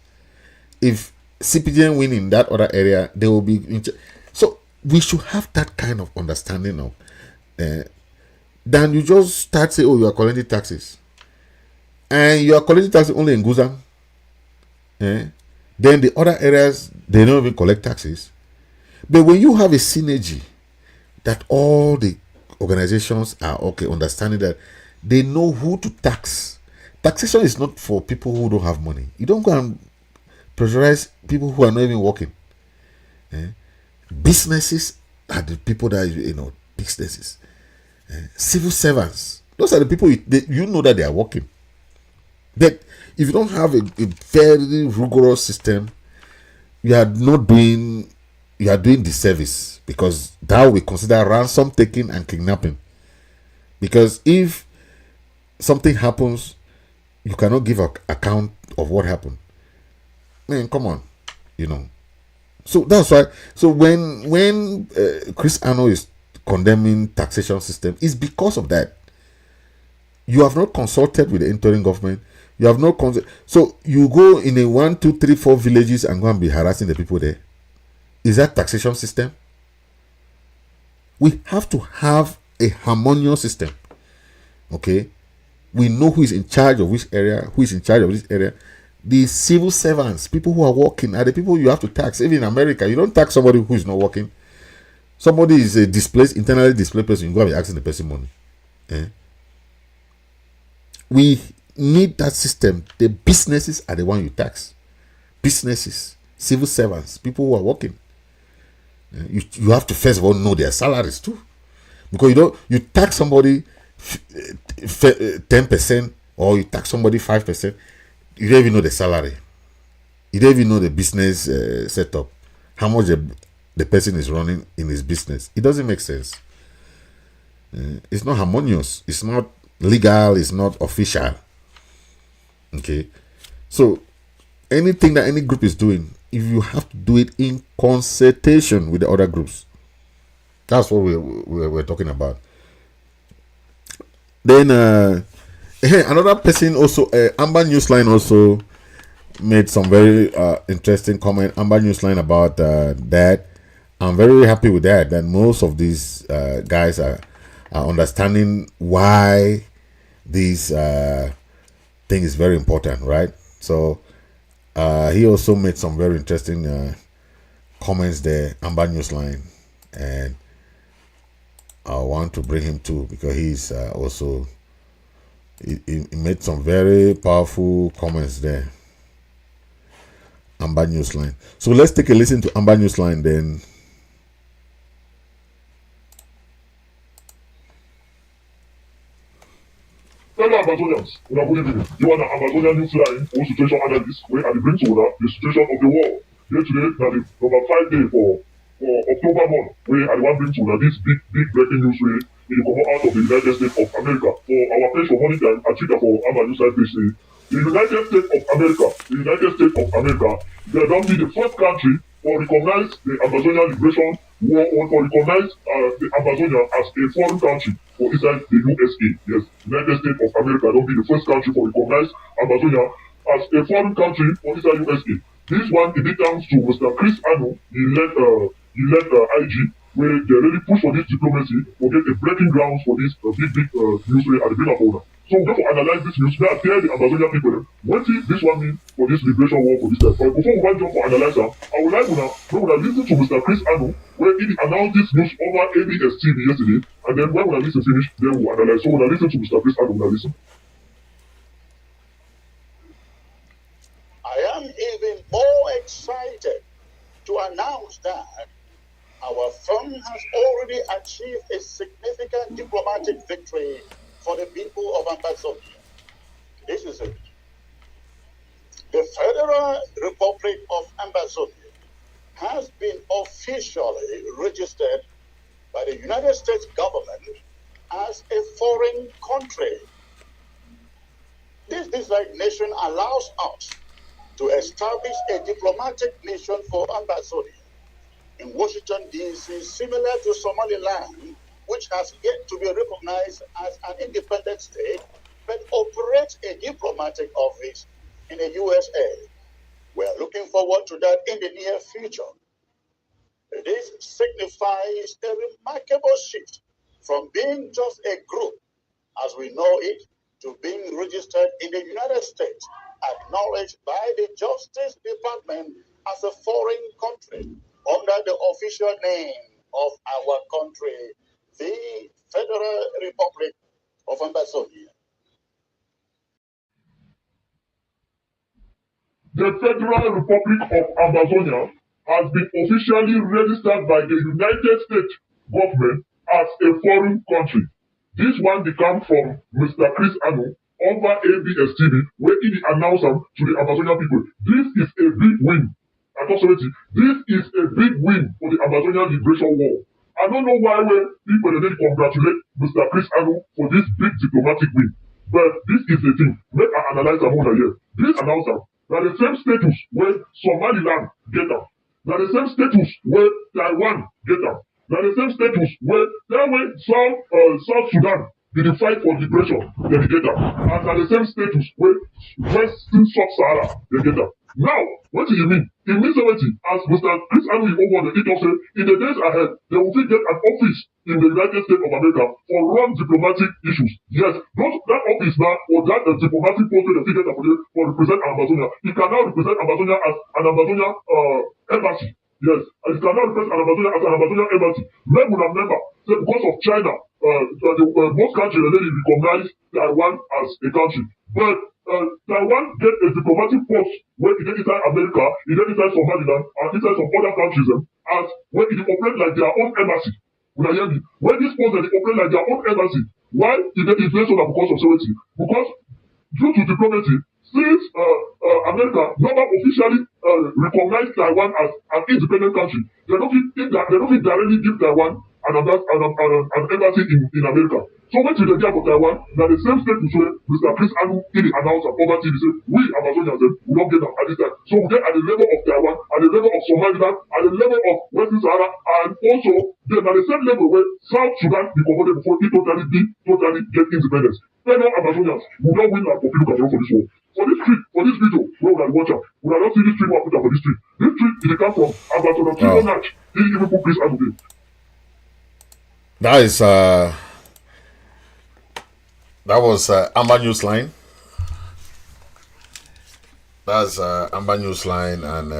S1: If CPGN win in that other area, they will be in charge. So we should have that kind of understanding of then you just start saying, oh, you are collecting taxes, and you are collecting taxes only in Guzan. Then the other areas, they don't even collect taxes. But when you have a synergy that all the organizations are understanding that they know who to tax. Taxation is not for people who don't have money. You don't go and pressurize people who are not even working. Businesses are the people that businesses. Civil servants, those are the people you know that they are working. But if you don't have a very rigorous system, you are doing disservice, because that we consider ransom taking and kidnapping. Because if something happens, you cannot give an account of what happened. Man, come on, So that's why. So when Chris Ano is condemning taxation system, it's because of that. You have not consulted with the interim government. You have not so you go in a 1, 2, 3, 4 villages and go and be harassing the people there. Is that taxation system? We have to have a harmonious system. Okay, we know who is in charge of which area, who is in charge of this area. The civil servants, people who are working, are the people you have to tax. Even in America, you don't tax somebody who is not working. Somebody is a internally displaced person, you go and be asking the person money. We need that system. The businesses are the one you tax. Businesses, civil servants, people who are working. You have to first of all know their salaries too, because you tax somebody 10% or you tax somebody 5%. You don't even know the salary. You don't even know the business setup, how much the person is running in his business. It doesn't make sense. It's not harmonious. It's not legal. It's not official. Okay, so anything that any group is doing, if you have to do it in consultation with the other groups, that's what we're talking about. Then another person also, Amber Newsline also made some very interesting comment. Amber Newsline about that. I'm very happy with that. That most of these guys are understanding why this thing is very important, right? So he also made some very interesting comments there, Amber Newsline, and I want to bring him too, because he's also he made some very powerful comments there. Amber Newsline. So let's take a listen to Amber Newsline then.
S3: Fellow Ambazonians, good evening. You are the Ambazonia Newsline or situation analyst, where I bring to the situation of the world. Here today, now the number 5 day for October month, where I want bring to this big breaking news where it will come out of the United States of America. For our page for money time, I trigger for Amber Newsline page say, the United States of America, they don't be the first country or recognize the Ambazonia liberation war, or for recognize the Ambazonia as a foreign country for inside the USA. Yes, United States of America don't be the first country for recognize Ambazonia as a foreign country for inside USA. This one, it belongs to Mr. Chris Ano. He led IG, where they really push for this diplomacy, for get a breaking grounds for this big news at the big border. So we have to analyze this news. Now tell the Ambazonia people what this one mean for this liberation war for this time. But before we want jump for analyzer, I would like to listen to Mr. Chris Ano, where he announced this news over ABS TV yesterday, and then when we listen finish, then we'll analyze. So we'll listen to Mr. Chris Ano, we'll listen.
S4: I am even more excited to announce that our firm has already achieved a significant diplomatic victory for the people of Ambazonia. This is it. The Federal Republic of Ambazonia has been officially registered by the United States government as a foreign country. This designation allows us to establish a diplomatic mission for Ambazonia in Washington, D.C., similar to Somaliland which has yet to be recognized as an independent state, but operates a diplomatic office in the USA. We are looking forward to that in the near future. This signifies a remarkable shift from being just a group, as we know it, to being registered in the United States, acknowledged by the Justice Department as a foreign country under the official name of our country, the Federal Republic of Ambazonia.
S3: The Federal Republic of Ambazonia has been officially registered by the United States government as a foreign country. This one comes from Mr. Chris Anu over ABS TV, where he announced to the Amazonian people. This is a big win. This is a big win for the Amazonian Liberation War. I don't know why people didn't congratulate Mr. Chris Anu for this big diplomatic win. But this is the thing. Let us analyze the whole here. This announcer, now the same status where Somaliland get them. Now the same status where Taiwan get them. Now the same status where South Sudan did fight for liberation, they get them. And now the same status where Western Sub-Sahara, they get them. Now, what do you mean? It means everything. As Mr. Chris Anu over the say, in the days ahead, they will get an office in the United States of America for run diplomatic issues. Yes, that office now, or that diplomatic post that they get for represent Ambazonia, it can now represent Ambazonia as an Ambazonia embassy. Yes, and it can now represent Ambazonia as an Ambazonia embassy. Remember, say because of China, most countries already recognize Taiwan as a country. But Taiwan get a diplomatic post where it is inside America, it is inside Somaliland, and inside some other countries, as where it operate like their own embassy. When this post that they operate like their own embassy, why is it so that because of sovereignty? Because due to diplomacy, since America never officially recognized Taiwan as an independent country, they don't directly give Taiwan an embassy in America. So when they get for Taiwan, now the same state to say Mr. Chris Anu in the announcer over TV say we Amazonians we don't get them at this time. So we get at the level of Taiwan, at the level of Somaliland, at the level of Western Sahara, and also then at the same level where South Sudan be converted before it totally get independence. Fellow Amazonians, we don't win our popular control for this war. For this video, where we are watching, we are not seeing this street one put for this street. This street is come from Ambazonia to Natch. He even put Chris Anu there.
S1: That was Amber Newsline. That's Amber Newsline, and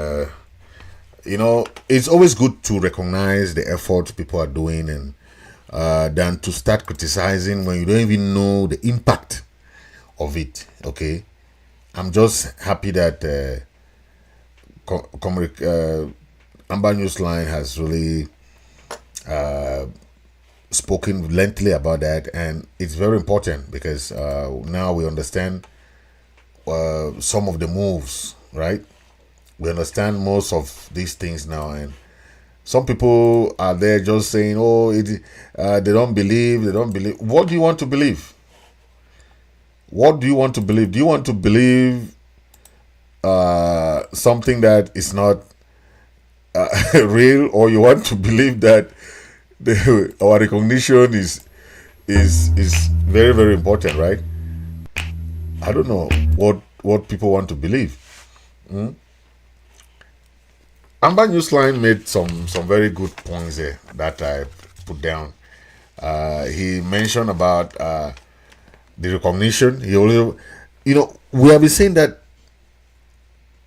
S1: it's always good to recognize the effort people are doing, and than to start criticizing when you don't even know the impact of it. Okay, I'm just happy that Amber Newsline has really spoken lengthily about that, and it's very important because now we understand some of the moves, right? We understand most of these things now, and some people are there just saying, they don't believe. What do you want to believe? What do you want to believe? Do you want to believe something that is not real, or you want to believe that our recognition is very, very important, right? I don't know what people want to believe. Amber Newsline made some very good points there that I put down. He mentioned about the recognition. He also, we have been saying that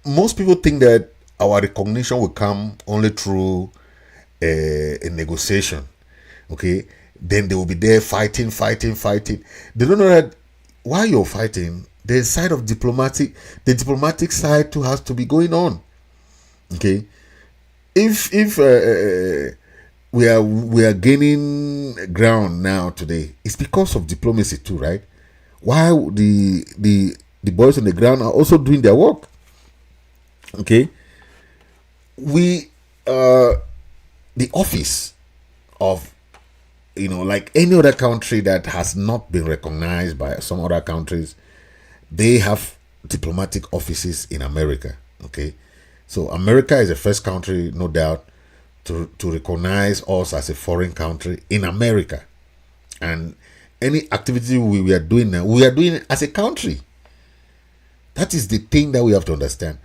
S1: most people think that our recognition will come only through a negotiation. Okay, then they will be there fighting. They don't know that while you're fighting, the side of the diplomatic side too has to be going on. Okay, if we are gaining ground now today, it's because of diplomacy too, right? While the boys on the ground are also doing their work. Okay, the office of, like any other country that has not been recognized by some other countries, they have diplomatic offices in America. Okay, so America is the first country, no doubt, to recognize us as a foreign country in America. And any activity we are doing now, we are doing it as a country. That is the thing that we have to understand.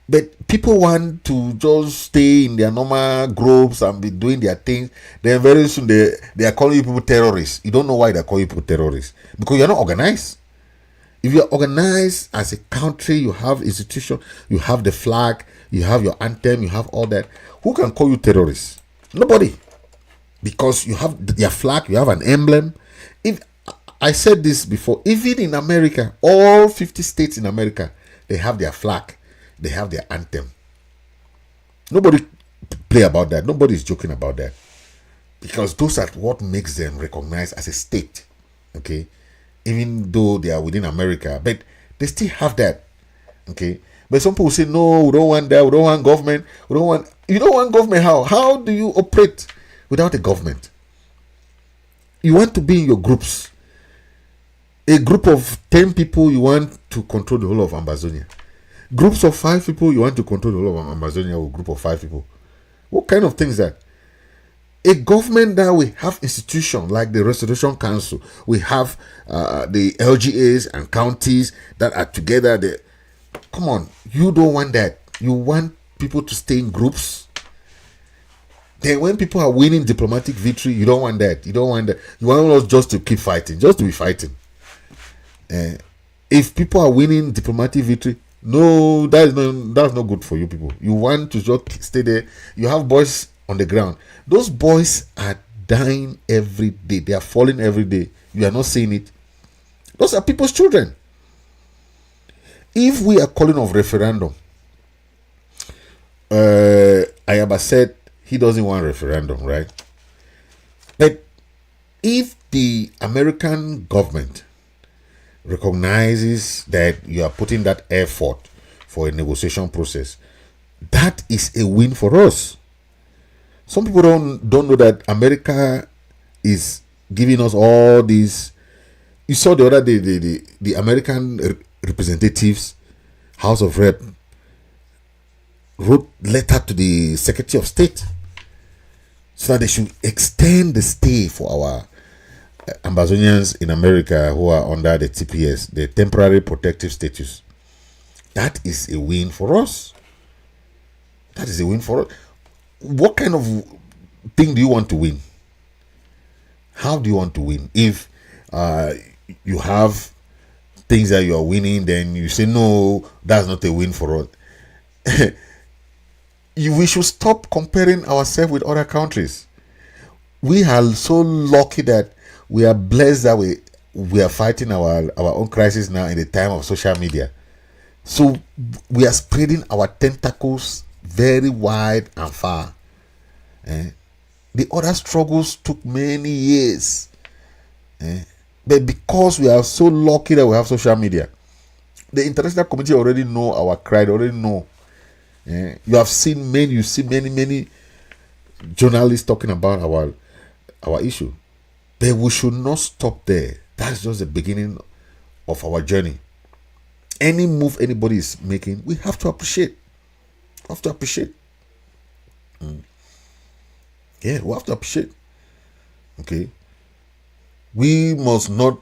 S1: But people want to just stay in their normal groups and be doing their things. Then very soon they are calling you people terrorists. You don't know why they're calling you people terrorists. Because you're not organized. If you're organized as a country, you have institution, you have the flag, you have your anthem, you have all that. Who can call you terrorists? Nobody. Because you have your flag, you have an emblem. If I said this before, even in America, all 50 states in America, they have their flag, they have their anthem. Nobody play about that. Nobody is joking about that. Because those are what makes them recognized as a state. Okay? Even though they are within America, but they still have that. Okay? But some people say, no, we don't want that, we don't want government, you don't want government. How do you operate without a government? You want to be in your groups. A group of 10 people, you want to control the whole of Ambazonia. Groups of 5 people, you want to control the whole of Ambazonia, or a group of 5 people. What kind of thing is that? A government that we have institutions like the Restoration Council, we have the LGAs and counties that are together. Come on, you don't want that. You want people to stay in groups. Then when people are winning diplomatic victory, you don't want that. You don't want that. You want us just to keep fighting, just to be fighting. If people are winning diplomatic victory, no, that's not good for you people. You want to just stay there. You have boys on the ground. Those boys are dying every day. They are falling every day. You are not seeing it. Those are people's children. If we are calling of referendum, Ayaba said he doesn't want referendum, right? But if the American government recognizes that you are putting that effort for a negotiation process, that is a win for us. Some people don't know that America is giving us all these. You saw the other day the American representatives, House of Rep, wrote letter to the Secretary of State so that they should extend the stay for our Ambazonians in America who are under the TPS, the temporary protective status. That is a win for us. That is a win for us. What kind of thing do you want to win? How do you want to win? If you have things that you are winning, then you say, no, that's not a win for us. We should stop comparing ourselves with other countries. We are so lucky that we are blessed that we are fighting our own crisis now in the time of social media. So we are spreading our tentacles very wide and far. The other struggles took many years. But because we are so lucky that we have social media, the international community already know our cry, they already know. You have seen many journalists talking about our issue. But we should not stop there. That's just the beginning of our journey. Any move anybody is making, we have to appreciate. We have to appreciate. Yeah, we have to appreciate. Okay. We must not.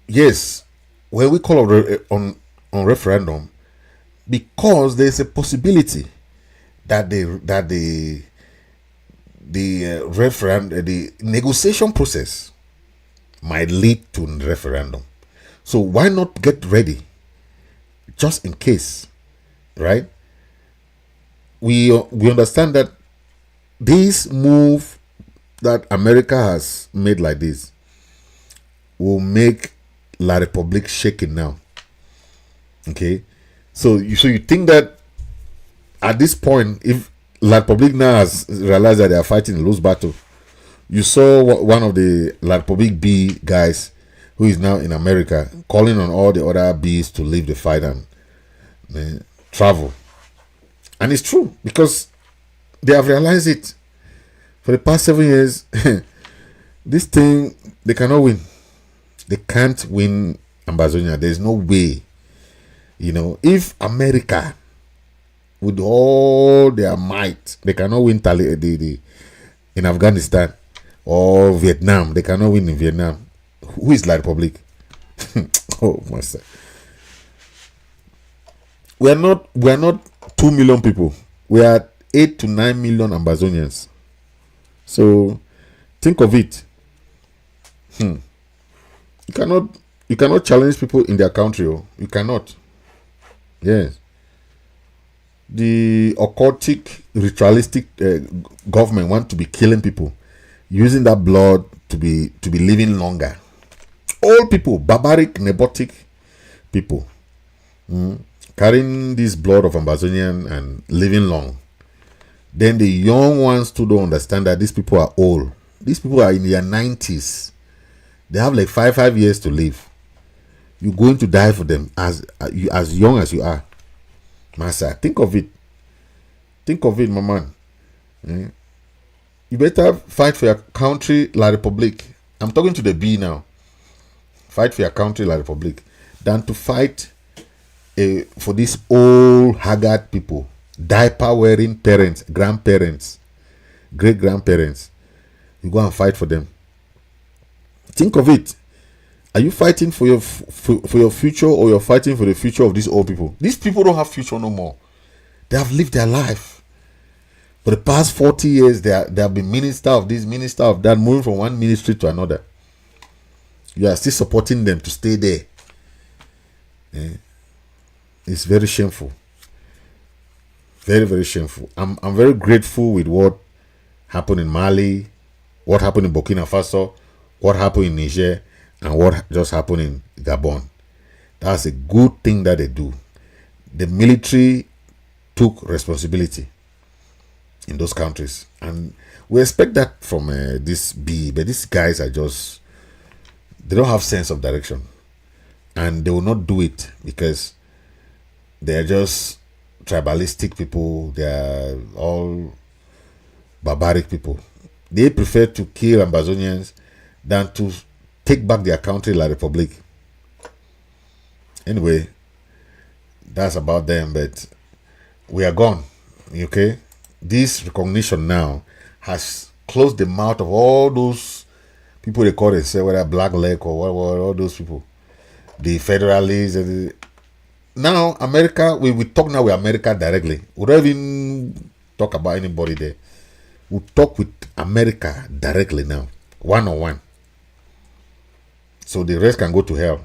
S1: Yes, when we call on referendum, because there is a possibility that the negotiation process might lead to a referendum. So why not get ready, just in case, right? We understand that this move that America has made like this will make La Republique shaking now. Okay, so you think that at this point, if La Republique now has realized that they are fighting a lose battle, you saw one of the La Republique B guys who is now in America calling on all the other Bs to leave the fight and travel. And it's true, because they have realized it. For the past 7 years, this thing, they cannot win. They can't win Ambazonia. There's no way. If America, with all their might, they cannot win in Afghanistan, or Vietnam. They cannot win in Vietnam. Who is La Republic? Oh, master. We are not 2 million people. We are 8 to 9 million Ambazonians. So think of it. You cannot challenge people in their country. Oh. You cannot. Yes. The occultic, ritualistic government want to be killing people, using that blood to be living longer. All people, barbaric, nepotic people, carrying this blood of Ambazonian and living long. Then the young ones too don't understand that these people are old. These people are in their 90s. They have like five years to live. You're going to die for them as young as you are. Master, think of it. Think of it, my man. You better fight for your country, La Republique. I'm talking to the B now. Fight for your country, La Republique, than to fight for these old, haggard people, diaper-wearing parents, grandparents, great-grandparents. You go and fight for them. Think of it. Are you fighting for your future, or you're fighting for the future of these old people? These people don't have future no more. They have lived their life. For the past 40 years, they have been minister of this, minister of that, moving from one ministry to another. You are still supporting them to stay there. It's very shameful. Very, very shameful. I'm very grateful with what happened in Mali, what happened in Burkina Faso, what happened in Niger, and what just happened in Gabon. That's a good thing that they do. The military took responsibility in those countries, and we expect that from this B. But these guys are just, they don't have sense of direction, and they will not do it because they are just tribalistic people. They are all barbaric people. They prefer to kill Ambazonians than to take back their country, La Republique. Anyway, that's about them, but we are gone. Okay? This recognition now has closed the mouth of all those people they call themselves, whether Black Leg or what, all those people. The Federalists. Now, America, we talk now with America directly. We don't even talk about anybody there. We talk with America directly now, one-on-one. So the rest can go to hell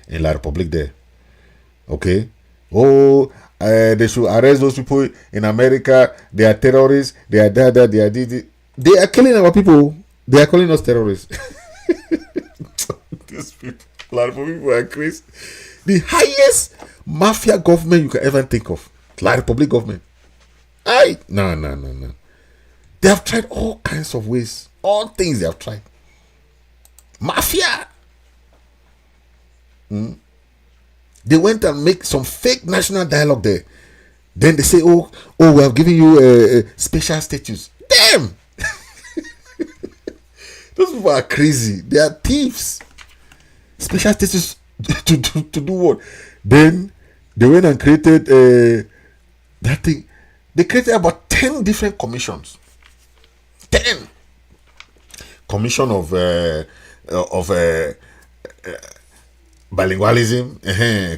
S1: in La Republique there. Okay? Oh, they should arrest those people in America. They are terrorists. They are that, they are this. They are killing our people. They are calling us terrorists. These people, La Republique are crazy. The highest mafia government you can ever think of. La Republique government. No. They have tried all kinds of ways. All things they have tried. Mafia. They went and make some fake national dialogue there. Then they say, oh, we have given you a special status. Damn! Those people are crazy. They are thieves. Special status to do what? Then they went and created that thing. They created about 10 different commissions. 10 commission of bilingualism,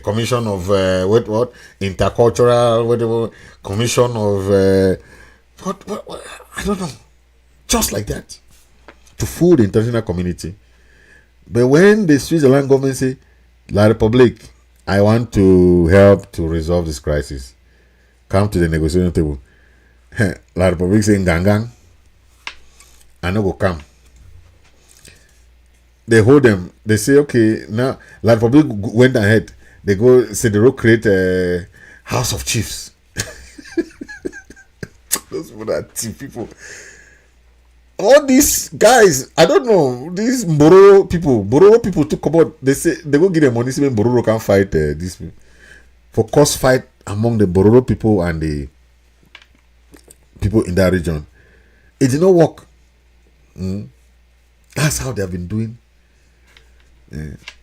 S1: commission of what intercultural, whatever, commission of what I don't know, just like that, to fool the international community. But when the Switzerland government say, La Republique, I want to help to resolve this crisis, come to the negotiation table. La Republique say, Gangang, I no go come. They hold them. They say, okay, now La Republique went ahead. They go say they will create a House of Chiefs. Those people are thief people. All these guys, I don't know, these Bororo people to come out. They say they go give them money so when Bororo can fight these people. For cost fight among the Bororo people and the people in that region. It did not work. That's how they have been doing.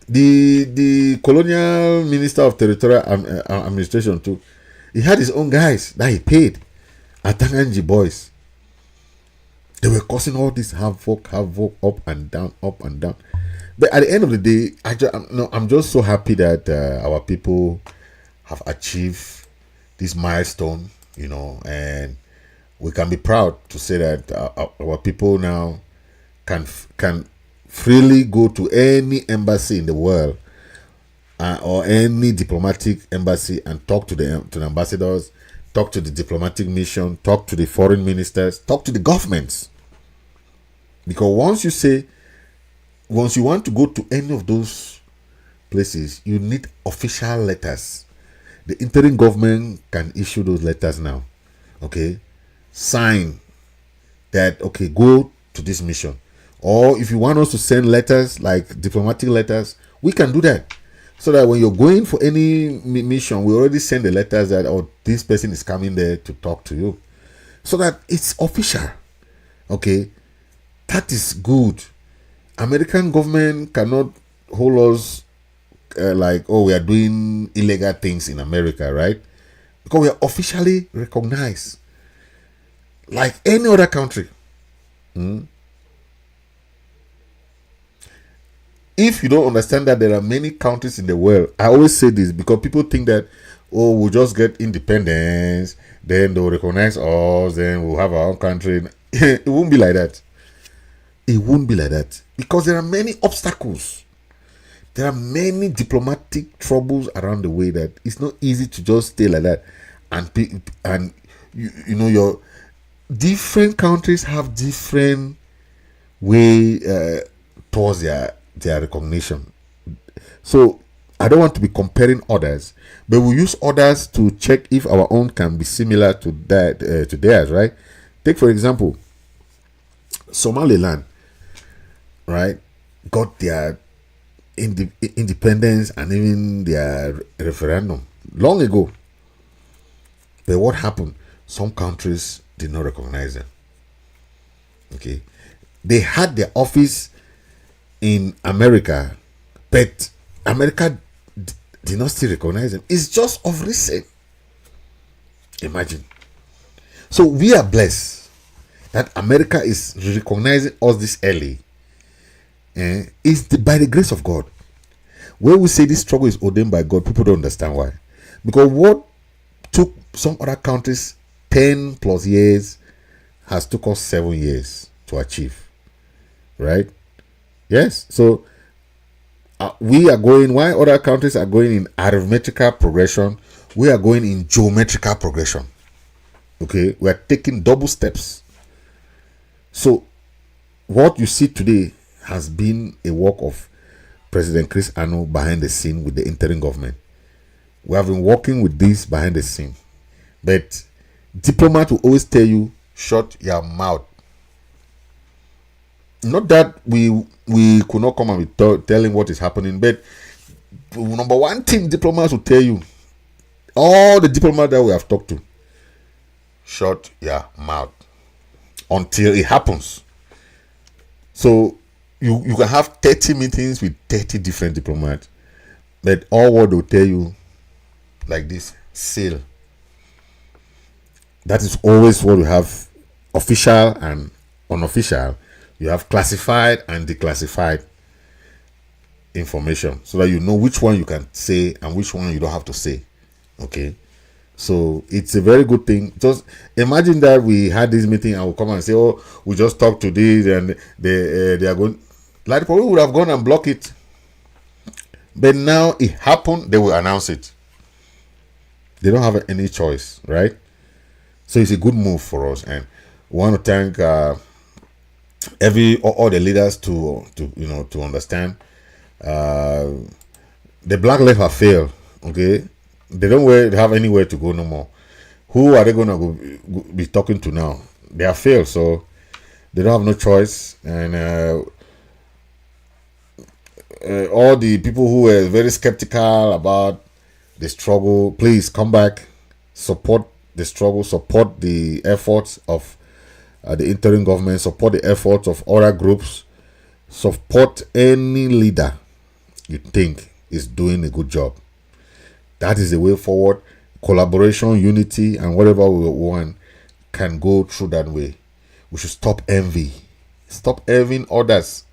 S1: The colonial minister of territorial administration too, he had his own guys that he paid, Atanganji boys. They were causing all this havoc, up and down, up and down. But at the end of the day, I'm just so happy that our people have achieved this milestone, and we can be proud to say that our people now can freely go to any embassy in the world or any diplomatic embassy and talk to the ambassadors, talk to the diplomatic mission, talk to the foreign ministers, talk to the governments. Because once you want to go to any of those places, you need official letters. The interim government can issue those letters now. Okay? Sign that, okay, go to this mission. Or if you want us to send letters, like diplomatic letters, we can do that. So that when you're going for any mission, we already send the letters that, oh, this person is coming there to talk to you. So that it's official. Okay? That is good. American government cannot hold us like, oh, we are doing illegal things in America, right? Because we are officially recognized like any other country. If you don't understand that there are many countries in the world, I always say this because people think that, oh, we'll just get independence, then they'll recognize us, then we'll have our own country. It won't be like that. It won't be like that because there are many obstacles. There are many diplomatic troubles around the way that it's not easy to just stay like that. And your different countries have different way towards their recognition. So I don't want to be comparing others, but we use others to check if our own can be similar to that to theirs, right? Take for example, Somaliland, right, got their independence and even their referendum long ago. But what happened? Some countries did not recognize them. Okay, they had their office in America, but America did not still recognize them. It's just of recent. Imagine. So we are blessed that America is recognizing us this early. It's by the grace of God. When we say this struggle is ordained by God, people don't understand why. Because what took some other countries 10 plus years has took us 7 years to achieve. Right? Yes. So we are going, while other countries are going in arithmetical progression, we are going in geometrical progression. Okay? We are taking double steps. So what you see today has been a work of President Chris Ano behind the scene with the interim government. We have been working with this behind the scene. But diplomats will always tell you, shut your mouth. Not that we could not come and be telling what is happening, but number one thing diplomats will tell you, all the diplomats that we have talked to, shut your mouth until it happens. So you can have 30 meetings with 30 different diplomats, but all what they'll tell you like this, seal. That is always what we have, official and unofficial. You have classified and declassified information so that you know which one you can say and which one you don't have to say. Okay, so it's a very good thing. Just imagine that we had this meeting and we'll come and say, oh, we just talked to this and they are going, like probably would have gone and blocked it. But now it happened, they will announce it. They don't have any choice, right? So it's a good move for us, and we want to thank all the leaders to understand. The black left have failed. Okay, they don't have anywhere to go no more. Who are they going to be talking to now? They have failed, so they don't have no choice. And all the people who were very skeptical about the struggle, please come back, support the struggle, support the efforts of the interim government, support the efforts of other groups, support any leader you think is doing a good job. That is the way forward. Collaboration, unity, and whatever we want can go through that way. We should stop envy. Stop envying others.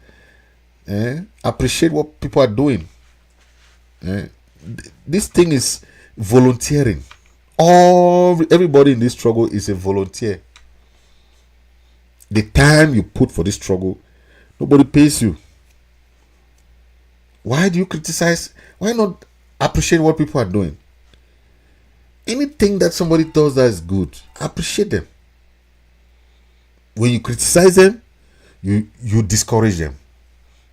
S1: Appreciate what people are doing. This thing is volunteering. Everybody in this struggle is a volunteer. The time you put for this struggle, nobody pays you. Why do you criticize? Why not appreciate what people are doing? Anything that somebody does that is good, appreciate them. When you criticize them, you discourage them,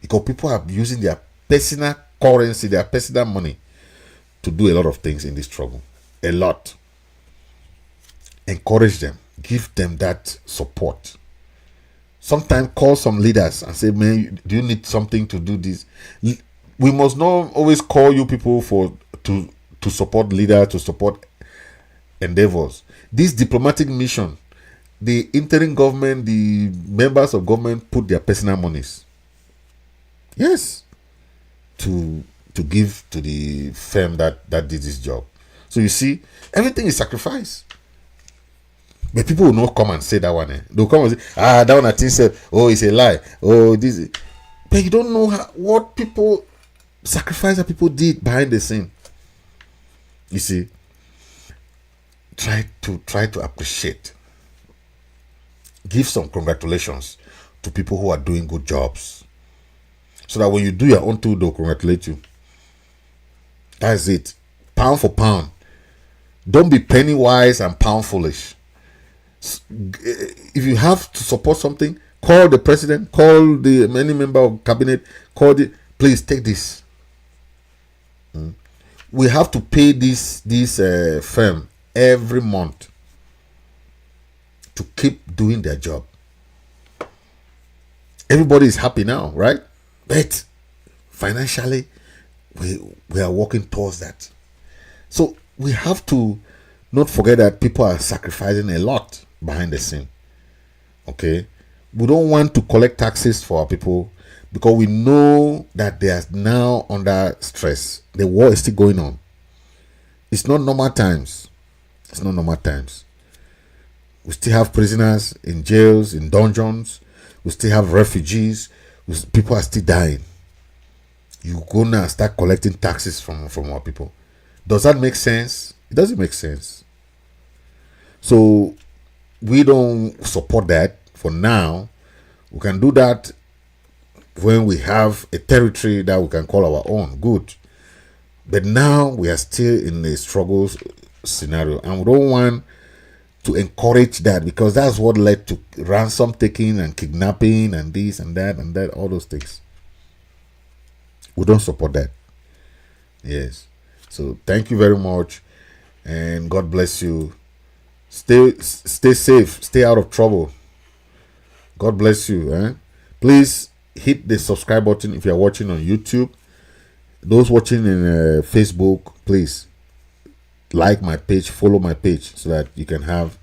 S1: because people are using their personal currency, their personal money, to do a lot of things in this struggle. A lot. Encourage them. Give them that support. Sometimes call some leaders and say, man, do you need something to do this? We must not always call you people to support leaders, to support endeavors. This diplomatic mission, the interim government, the members of government put their personal monies. Yes. To give to the firm that did this job. So you see, everything is sacrifice. But people will not come and say that one. They'll come and say, that one I think said, oh, it's a lie. Oh, this. But you don't know what people sacrifice that people did behind the scene. You see, try to appreciate. Give some congratulations to people who are doing good jobs, so that when you do your own too, they'll congratulate you. That's it. Pound for pound. Don't be penny wise and pound foolish. If you have to support something, call the president, call any member of cabinet, please take this. We have to pay this firm every month to keep doing their job. Everybody is happy now, right? But financially, we are working towards that. So we have to not forget that people are sacrificing a lot behind the scene. Okay? We don't want to collect taxes for our people because we know that they are now under stress. The war is still going on. It's not normal times. It's not normal times. We still have prisoners in jails, in dungeons. We still have refugees. People are still dying. You go now and start collecting taxes from our people. Does that make sense? It doesn't make sense. So we don't support that for now. We can do that when we have a territory that we can call our own. Good. But now we are still in a struggle scenario, and we don't want to encourage that, because that's what led to ransom taking and kidnapping and this and that, all those things. We don't support that. Yes. So thank you very much, and God bless you. Stay safe. Stay out of trouble. God bless you. Please hit the subscribe button if you are watching on YouTube. Those watching in Facebook, please like my page, follow my page, so that you can have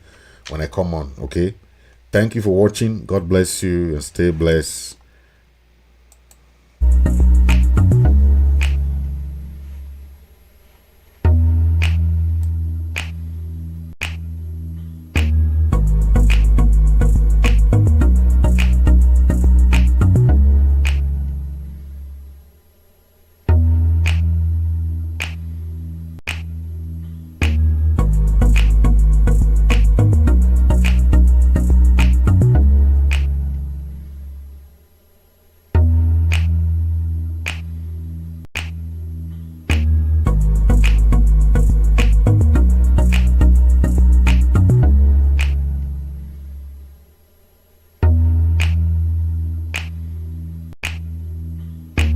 S1: when I come on. Okay. Thank you for watching. God bless you and stay blessed.